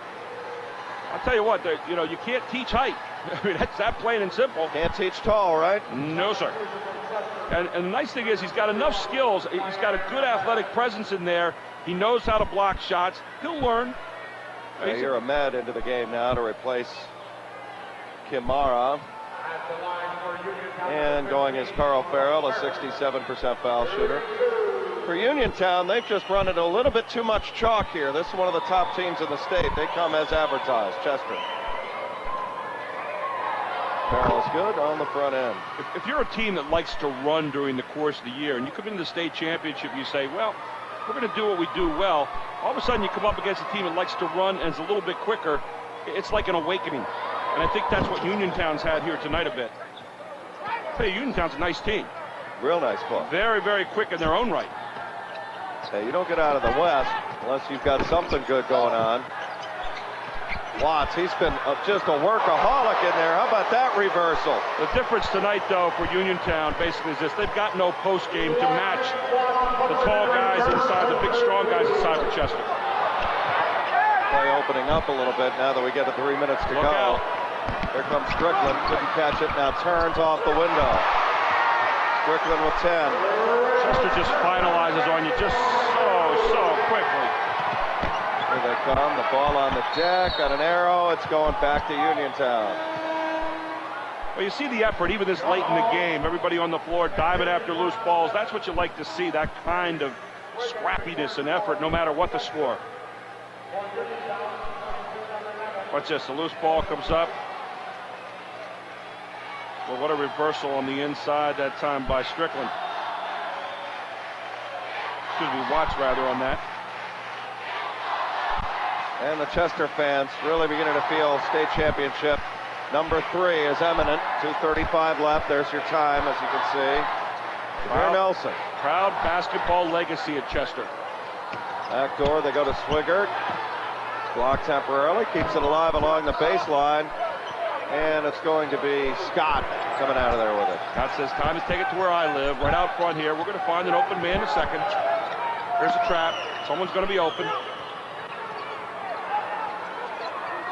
I'll tell you what, you can't teach height. I mean, that's that plain and simple. Can't teach tall, right? No, sir. And the nice thing is he's got enough skills. He's got a good athletic presence in there. He knows how to block shots. He'll learn. You're Ahmed into the game now to replace Kamara. And going is Carl Farrell, a 67% foul shooter. For Uniontown, they've just run it a little bit too much chalk here. This is one of the top teams in the state. They come as advertised. Chester. Farrell's good on the front end. If you're a team that likes to run during the course of the year, and you come into the state championship, you say, well, we're going to do what we do well. All of a sudden, you come up against a team that likes to run and is a little bit quicker. It's like an awakening. And I think that's what Uniontown's had here tonight a bit. Hey, Uniontown's a nice team. Real nice ball. Very, very quick in their own right. Hey, you don't get out of the West unless you've got something good going on. Watts, he's been just a workaholic in there. How about that reversal? The difference tonight, though, for Uniontown basically is this. They've got no post game to match the tall guys inside, the big, strong guys inside for Chester. Play opening up a little bit now that we get to 3 minutes to Look go. out. Here comes Strickland. Couldn't catch it. Now turns off the window. Strickland with 10. Chester just finalizes on you just so quickly. Here they come. The ball on the deck. Got an arrow. It's going back to Uniontown. Well, you see the effort even this late in the game. Everybody on the floor diving after loose balls. That's what you like to see, that kind of scrappiness and effort no matter what the score. Watch this. The loose ball comes up. Well, what a reversal on the inside that time by Strickland. Watts rather on that. And the Chester fans really beginning to feel state championship number 3 is imminent. 2:35 left. There's your time, as you can see. Jameer Nelson. Proud basketball legacy at Chester. Back door, they go to Swigert. Blocked temporarily, keeps it alive along the baseline. And it's going to be Scott coming out of there with it. Scott says, time to take it to where I live, right out front here. We're going to find an open man in a second. Here's a trap. Someone's going to be open.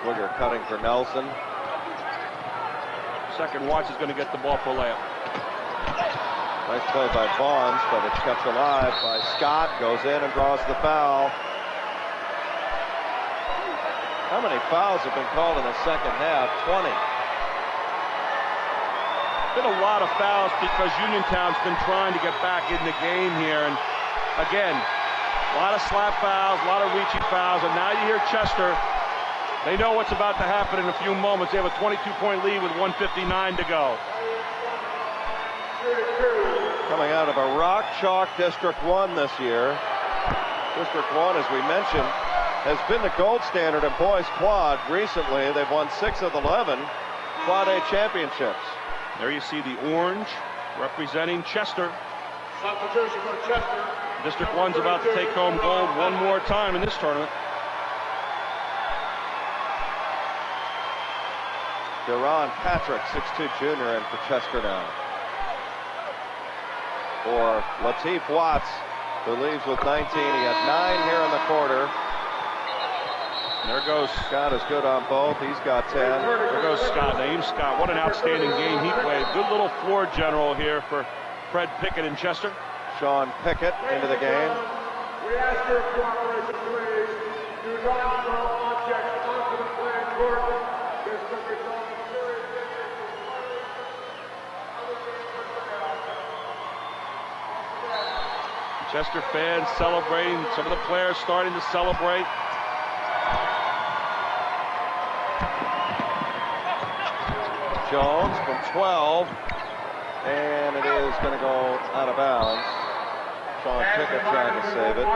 Swigert cutting for Nelson. Second Watts is going to get the ball for a layup. Nice play by Barnes, but it's kept alive by Scott. Goes in and draws the foul. How many fouls have been called in the second half? 20. Been a lot of fouls because Uniontown's been trying to get back in the game here. And again, a lot of slap fouls, a lot of reaching fouls. And now you hear Chester. They know what's about to happen in a few moments. They have a 22-point lead with 1:59 to go. Coming out of a rock chalk District 1 this year. District 1, as we mentioned, has been the gold standard in boys quad. Recently, they've won 6 of 11 Quad A championships. There you see the orange representing Chester. Substitution for Chester. District 1's about to take home gold one more time in this tournament. Deron Patrick, 6'2" junior, in for Chester now. For Lateef Watts, who leaves with 19. He had 9 here in the quarter. There goes Scott, is good on both. He's got 10. There goes Scott. Naeem Scott. What an outstanding game he played. Good little floor general here for Fred Pickett in Chester. Sean Pickett into the game. We ask your cooperation, please. Do not throw objects onto the playing court. This could result in serious injury. Chester fans celebrating. Some of the players starting to celebrate. Jones from 12, and it is going to go out of bounds. Sean Pickett trying to save it.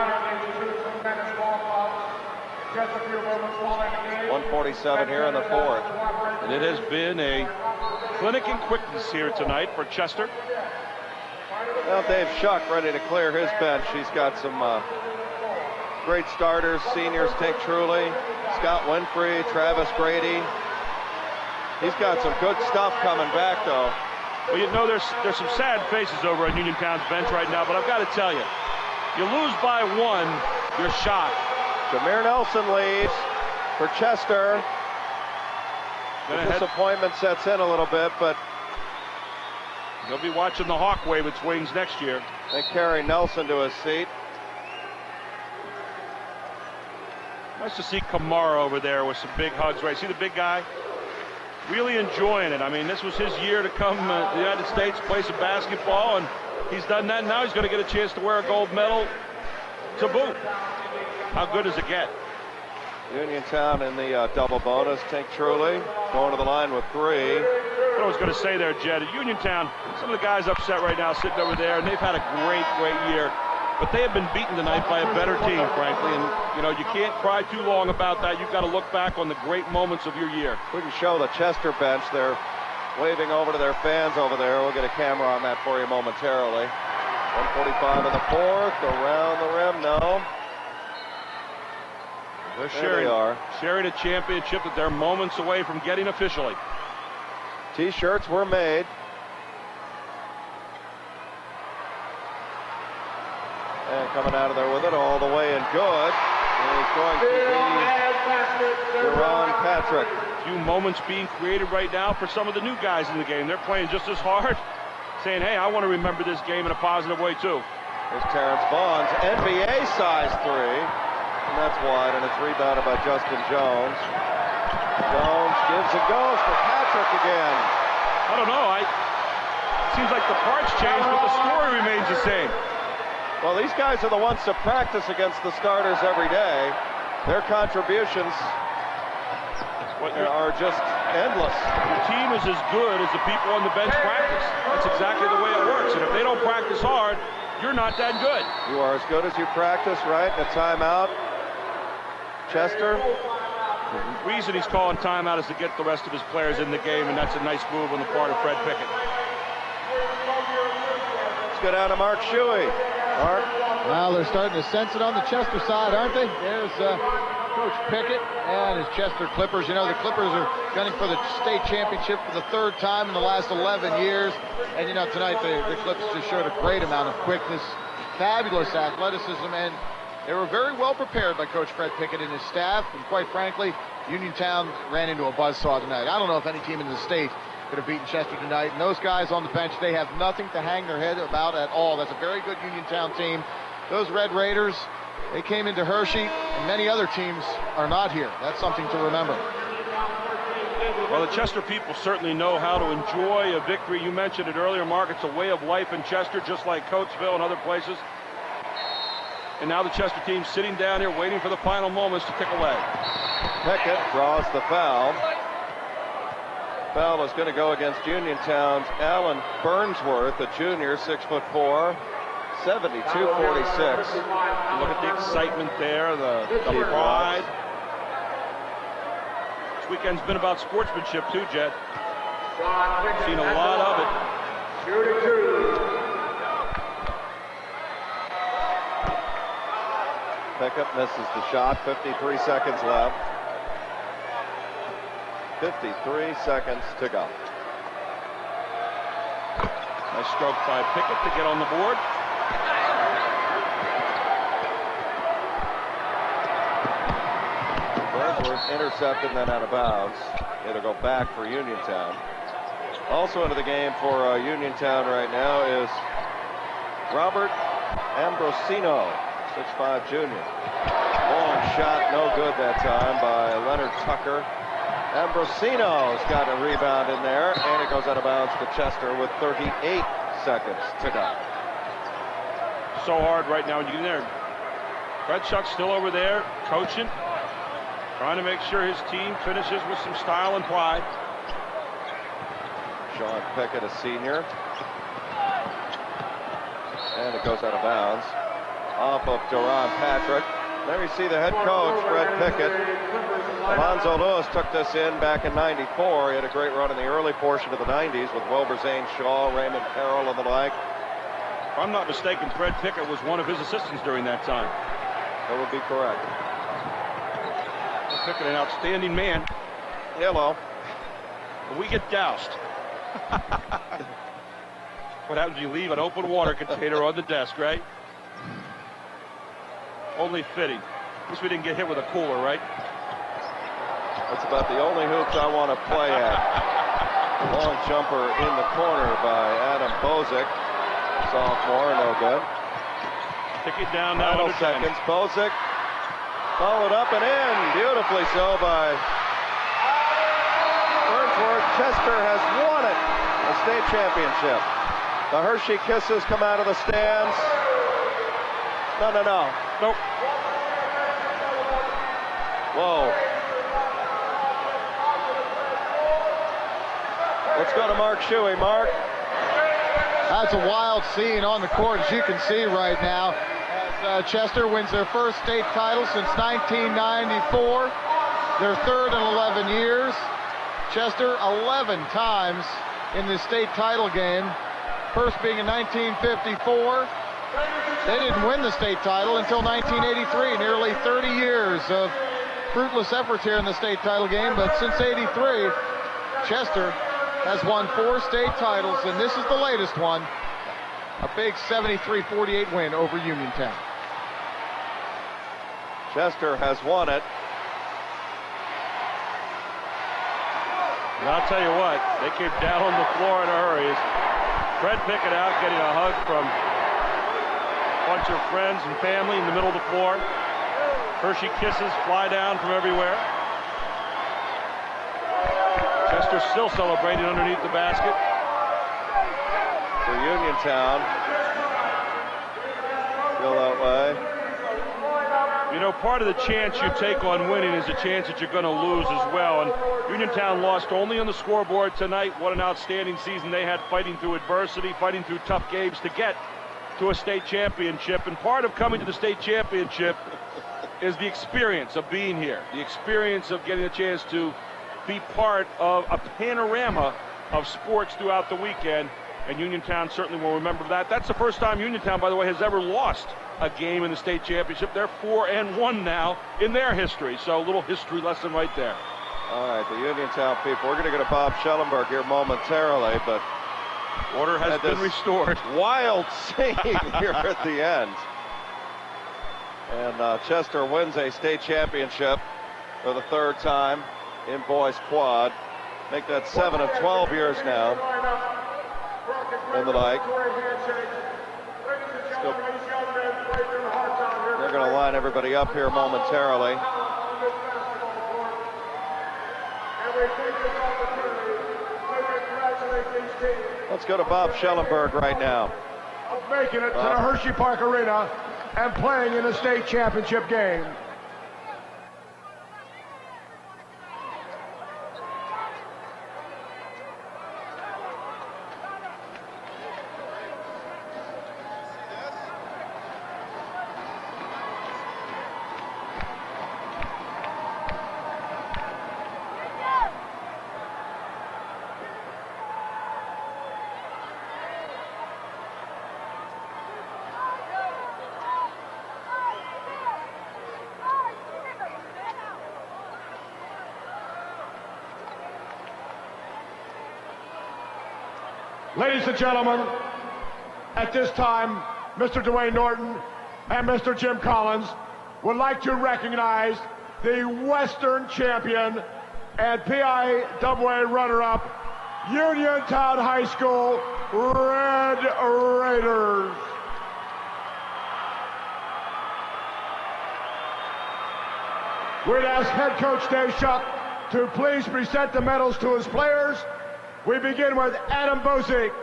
1:47 here in the fourth. And it has been a clinic in quickness here tonight for Chester. Well, Dave Shuck ready to clear his bench. He's got some great starters. Seniors take Truly, Scott Winfrey, Travis Grady. He's got some good stuff coming back, though. Well, you know, there's some sad faces over on Uniontown's bench right now, but I've got to tell you, you lose by 1, you're shocked. Jameer Nelson leaves for Chester. The disappointment sets in a little bit, but they'll be watching the Hawk wave its wings next year. They carry Nelson to his seat. Nice to see Kamara over there with some big hugs, right? See the big guy? Really enjoying it. I mean, this was his year to come to the United States, play some basketball, and he's done that. Now he's going to get a chance to wear a gold medal to boot. How good does it get? Uniontown in the double bonus. Take Truly going to the line with 3. What I was going to say there, Jed, at Uniontown, some of the guys upset right now sitting over there, and they've had a great year. But they have been beaten tonight by a better team, frankly. And, you know, you can't cry too long about that. You've got to look back on the great moments of your year. We can show the Chester bench. They're waving over to their fans over there. We'll get a camera on that for you momentarily. 1:45 in the fourth. Around the rim, no. They're sharing a championship that they're moments away from getting officially. T-shirts were made. And coming out of there with it all the way and good is going to be Deron Patrick. A few moments being created right now for some of the new guys in the game. They're playing just as hard, saying, hey, I want to remember this game in a positive way too. Here's Terrence Bonds, NBA size 3. And that's wide, and it's rebounded by Justin Jones. Jones gives and goes for Patrick again. I don't know. It seems like the parts changed, but the story remains the same. Well, these guys are the ones that practice against the starters every day. Their contributions are just endless. Your team is as good as the people on the bench practice. That's exactly the way it works. And if they don't practice hard, you're not that good. You are as good as you practice, right? A timeout. Chester. The reason he's calling timeout is to get the rest of his players in the game, and that's a nice move on the part of Fred Pickett. Let's go down to Mark Shuey. Mark. Well, they're starting to sense it on the Chester side, aren't they? There's Coach Pickett and his Chester Clippers. You know, the Clippers are gunning for the state championship for the third time in the last 11 years. And, you know, tonight the Clips just showed a great amount of quickness, fabulous athleticism, and they were very well prepared by Coach Fred Pickett and his staff. And quite frankly, Uniontown ran into a buzzsaw tonight. I don't know if any team in the state could have beaten Chester tonight. And those guys on the bench, they have nothing to hang their head about at all. That's a very good Uniontown team. Those Red Raiders, they came into Hershey, and many other teams are not here. That's something to remember. Well, the Chester people certainly know how to enjoy a victory. You mentioned it earlier, Mark. It's a way of life in Chester, just like Coatesville and other places. And now the Chester team sitting down here waiting for the final moments to kick away. Pickett draws the foul. Foul is going to go against Uniontown's Alan Burnsworth, a junior, 6'4", 72-46. Look at the excitement there, the pride. This weekend's been about sportsmanship too, Jet. Seen a lot of it. Pickett misses the shot. 53 seconds left. 53 seconds to go. Nice stroke by Pickett to get on the board. Burnsworth intercepted and then out of bounds. It'll go back for Uniontown. Also into the game for Uniontown right now is Robert Ambrosino, 6'5" junior. Long shot, no good that time by Leonard Tucker. Ambrosino's got a rebound in there, and it goes out of bounds to Chester with 38 seconds to go. So hard right now when you get in there. Fred Chuck's still over there coaching, trying to make sure his team finishes with some style and pride. Sean Pickett, a senior. And it goes out of bounds. Off of Duran Patrick. There you see the head coach, Fred Pickett. Alonzo Lewis took this in back in '94. He had a great run in the early portion of the '90s with Wilbur Zane Shaw, Raymond Carroll, and the like. If I'm not mistaken, Fred Pickett was one of his assistants during that time. That would be correct. Pickett, an outstanding man. Hello. We get doused. What happens when you leave an open water container on the desk, right? Only fitting. At least we didn't get hit with a cooler, right? That's about the only hoops I want to play at. Long jumper in the corner by Adam Bozick. Sophomore, no good. Take it down now. Final seconds. Bozick followed up and in. Beautifully so by Burnsworth. Chester has won it. The state championship. The Hershey Kisses come out of the stands. No. Nope. Whoa. Let's go to Mark Shuey. Mark. That's a wild scene on the court, as you can see right now, as Chester wins their first state title since 1994, their third in 11 years. Chester 11 times in the state title game, first being in 1954. They didn't win the state title until 1983, nearly 30 years of fruitless efforts here in the state title game, but since '83, Chester has won 4 state titles, and this is the latest one, a big 73-48 win over Uniontown. Chester has won it. And I'll tell you what, they came down on the floor in a hurry. Fred Pickett out getting a hug from a bunch of friends and family in the middle of the floor. Hershey Kisses fly down from everywhere. Chester still celebrating underneath the basket. For Uniontown. Feel that way. You know, part of the chance you take on winning is a chance that you're going to lose as well. And Uniontown lost only on the scoreboard tonight. What an outstanding season they had, fighting through adversity, fighting through tough games to get to a state championship, and part of coming to the state championship is the experience of being here, the experience of getting a chance to be part of a panorama of sports throughout the weekend, and Uniontown certainly will remember that. That's the first time Uniontown, by the way, has ever lost a game in the state championship. They're 4-1 now in their history, so a little history lesson right there. All right, the Uniontown people, we're going to go to Bob Schellenberg here momentarily, but order has been restored. Wild scene here at the end. And Chester wins a state championship for the third time in boys quad. Make that 7 of 12 years now in the like. They're going to line everybody up here momentarily. Let's go to Bob Schellenberg right now. Making it to the Hershey Park Arena and playing in a state championship game. Ladies and gentlemen, at this time, Mr. Dwayne Norton and Mr. Jim Collins would like to recognize the Western champion and PIAA runner-up, Uniontown High School Red Raiders. We'd ask head coach Dave Shuck to please present the medals to his players. We begin with Adam Bozick.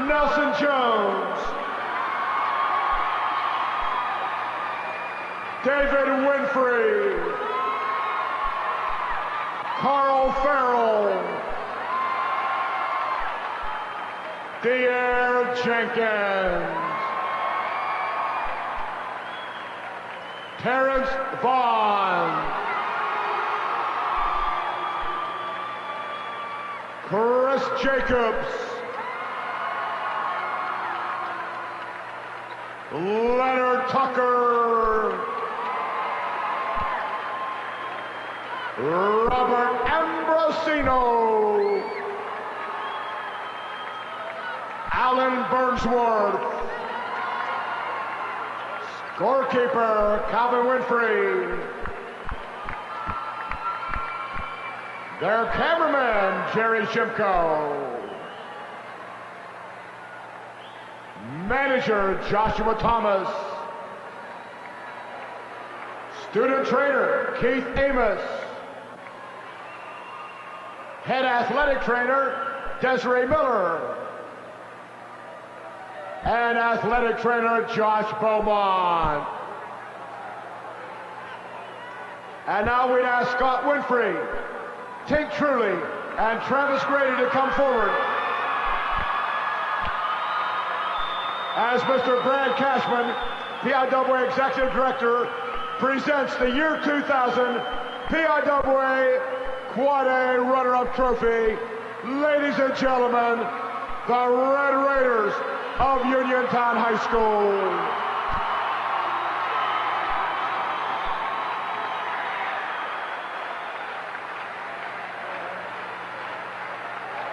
Nelson Jones. David Winfrey. Carl Farrell. De'Air Jenkins. Terrence Vaughn. Chris Jacobs. Leonard Tucker. Robert Ambrosino. Alan Burnsworth. Scorekeeper Calvin Winfrey. Their cameraman, Jerry Shimko. Manager, Joshua Thomas. Student trainer, Keith Amos. Head athletic trainer, Desiree Miller. And athletic trainer, Josh Beaumont. And now we'd ask Scott Winfrey, Tink Truly, and Travis Grady to come forward. As Mr. Brad Cashman, PIAA Executive Director, presents the year 2000 PIAA Quad A Runner-Up Trophy. Ladies and gentlemen, the Red Raiders of Uniontown High School.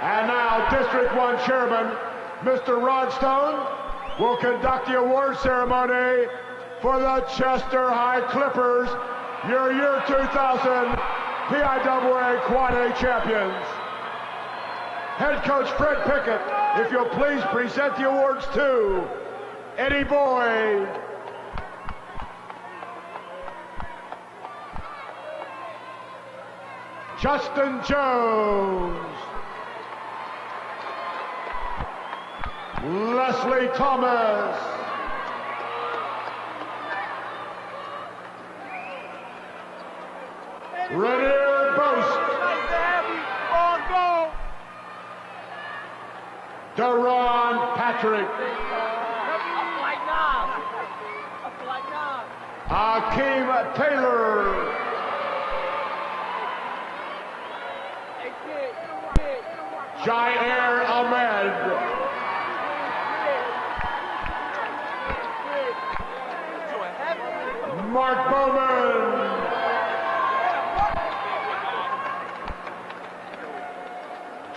And now, District 1 Chairman, Mr. Rod Stone, will conduct the award ceremony for the Chester High Clippers, your year 2000 PIAA Quad A champions. Head coach Fred Pickett, if you'll please present the awards to Eddie Boyd. Justin Jones. Leslie Thomas. Renier Boast. Sean Patrick. Akeem Taylor. Jair Ahmed. Mark Bowman.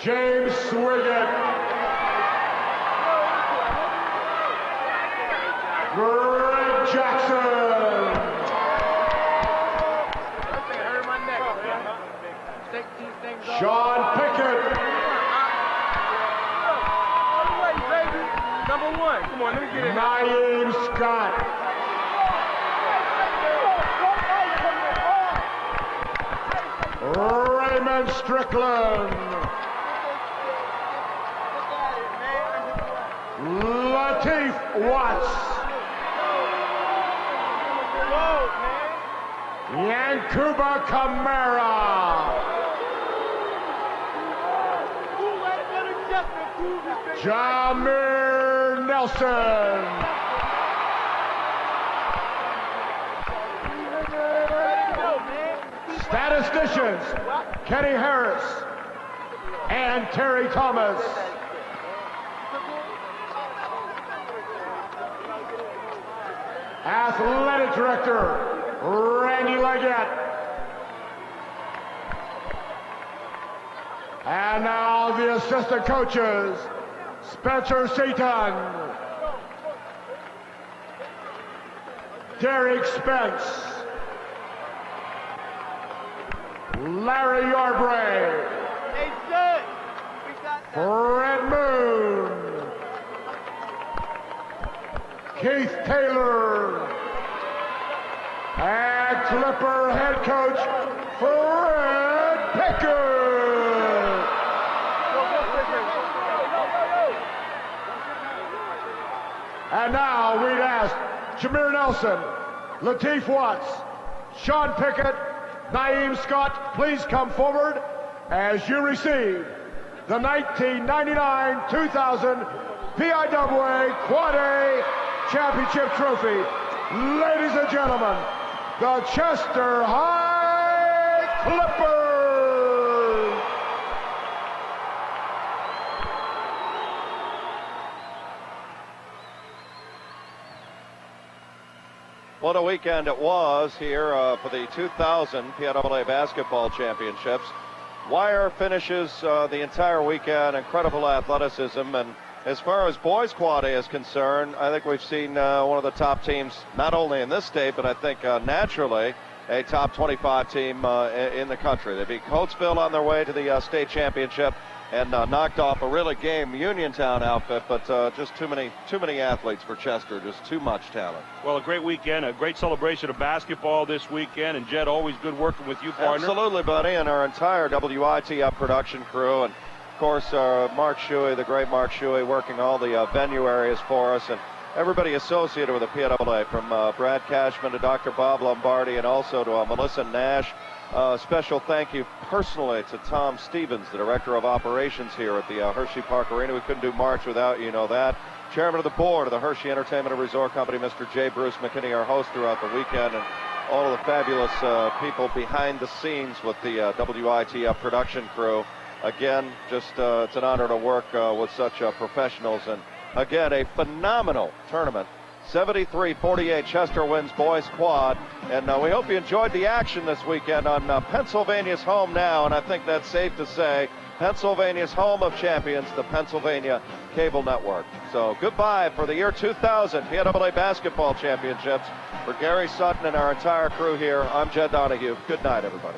James Swiggett. Greg Jackson. Sean Pickett. Number one. Come on, let me get it. Naeem Scott. Raymond Strickland. Lateef Watts. Yankuba Kamara. Jameer Nelson. Statisticians, Kenny Harris and Terry Thomas. Athletic Director, Randy Leggett. And now the assistant coaches, Spencer Seaton, Derek Spence, Larry Yarbray, Fred Moon, Keith Taylor, and Clipper head coach Fred Pickett. And now we'd ask Jameer Nelson, Lateef Watts, Sean Pickett, Naeem Scott, please come forward as you receive the 1999-2000 PIAA Quad A Championship Trophy. Ladies and gentlemen, the Chester High Clippers. What a weekend it was here for the 2000 PIAA Basketball Championships. Wire finishes the entire weekend, incredible athleticism, and as far as boys quad A is concerned, I think we've seen one of the top teams, not only in this state, but I think naturally a top 25 team in the country. They beat Coatesville on their way to the state championship and knocked off a really game Uniontown outfit, but just too many athletes for Chester, just too much talent. Well, a great weekend, a great celebration of basketball this weekend, and Jed, always good working with you, partner. Absolutely, buddy, and our entire WITF production crew, and of course Mark Shuey, the great Mark Shuey, working all the venue areas for us, and everybody associated with the PIAA, from Brad Cashman to Dr. Bob Lombardi, and also to Melissa Nash. Special thank you personally to Tom Stevens, the Director of Operations here at the Hershey Park Arena. We couldn't do March without you, know that. Chairman of the Board of the Hershey Entertainment and Resort Company, Mr. J. Bruce McKinney, our host throughout the weekend, and all of the fabulous people behind the scenes with the WITF production crew. Again, just it's an honor to work with such professionals, and again, a phenomenal tournament. 73-48, Chester wins boys quad, and we hope you enjoyed the action this weekend on Pennsylvania's home now, and I think that's safe to say, Pennsylvania's home of champions, the Pennsylvania Cable Network. So goodbye for the year 2000 PIAA Basketball Championships. For Gary Sutton and our entire crew here, I'm Jed Donahue. Good night, everybody.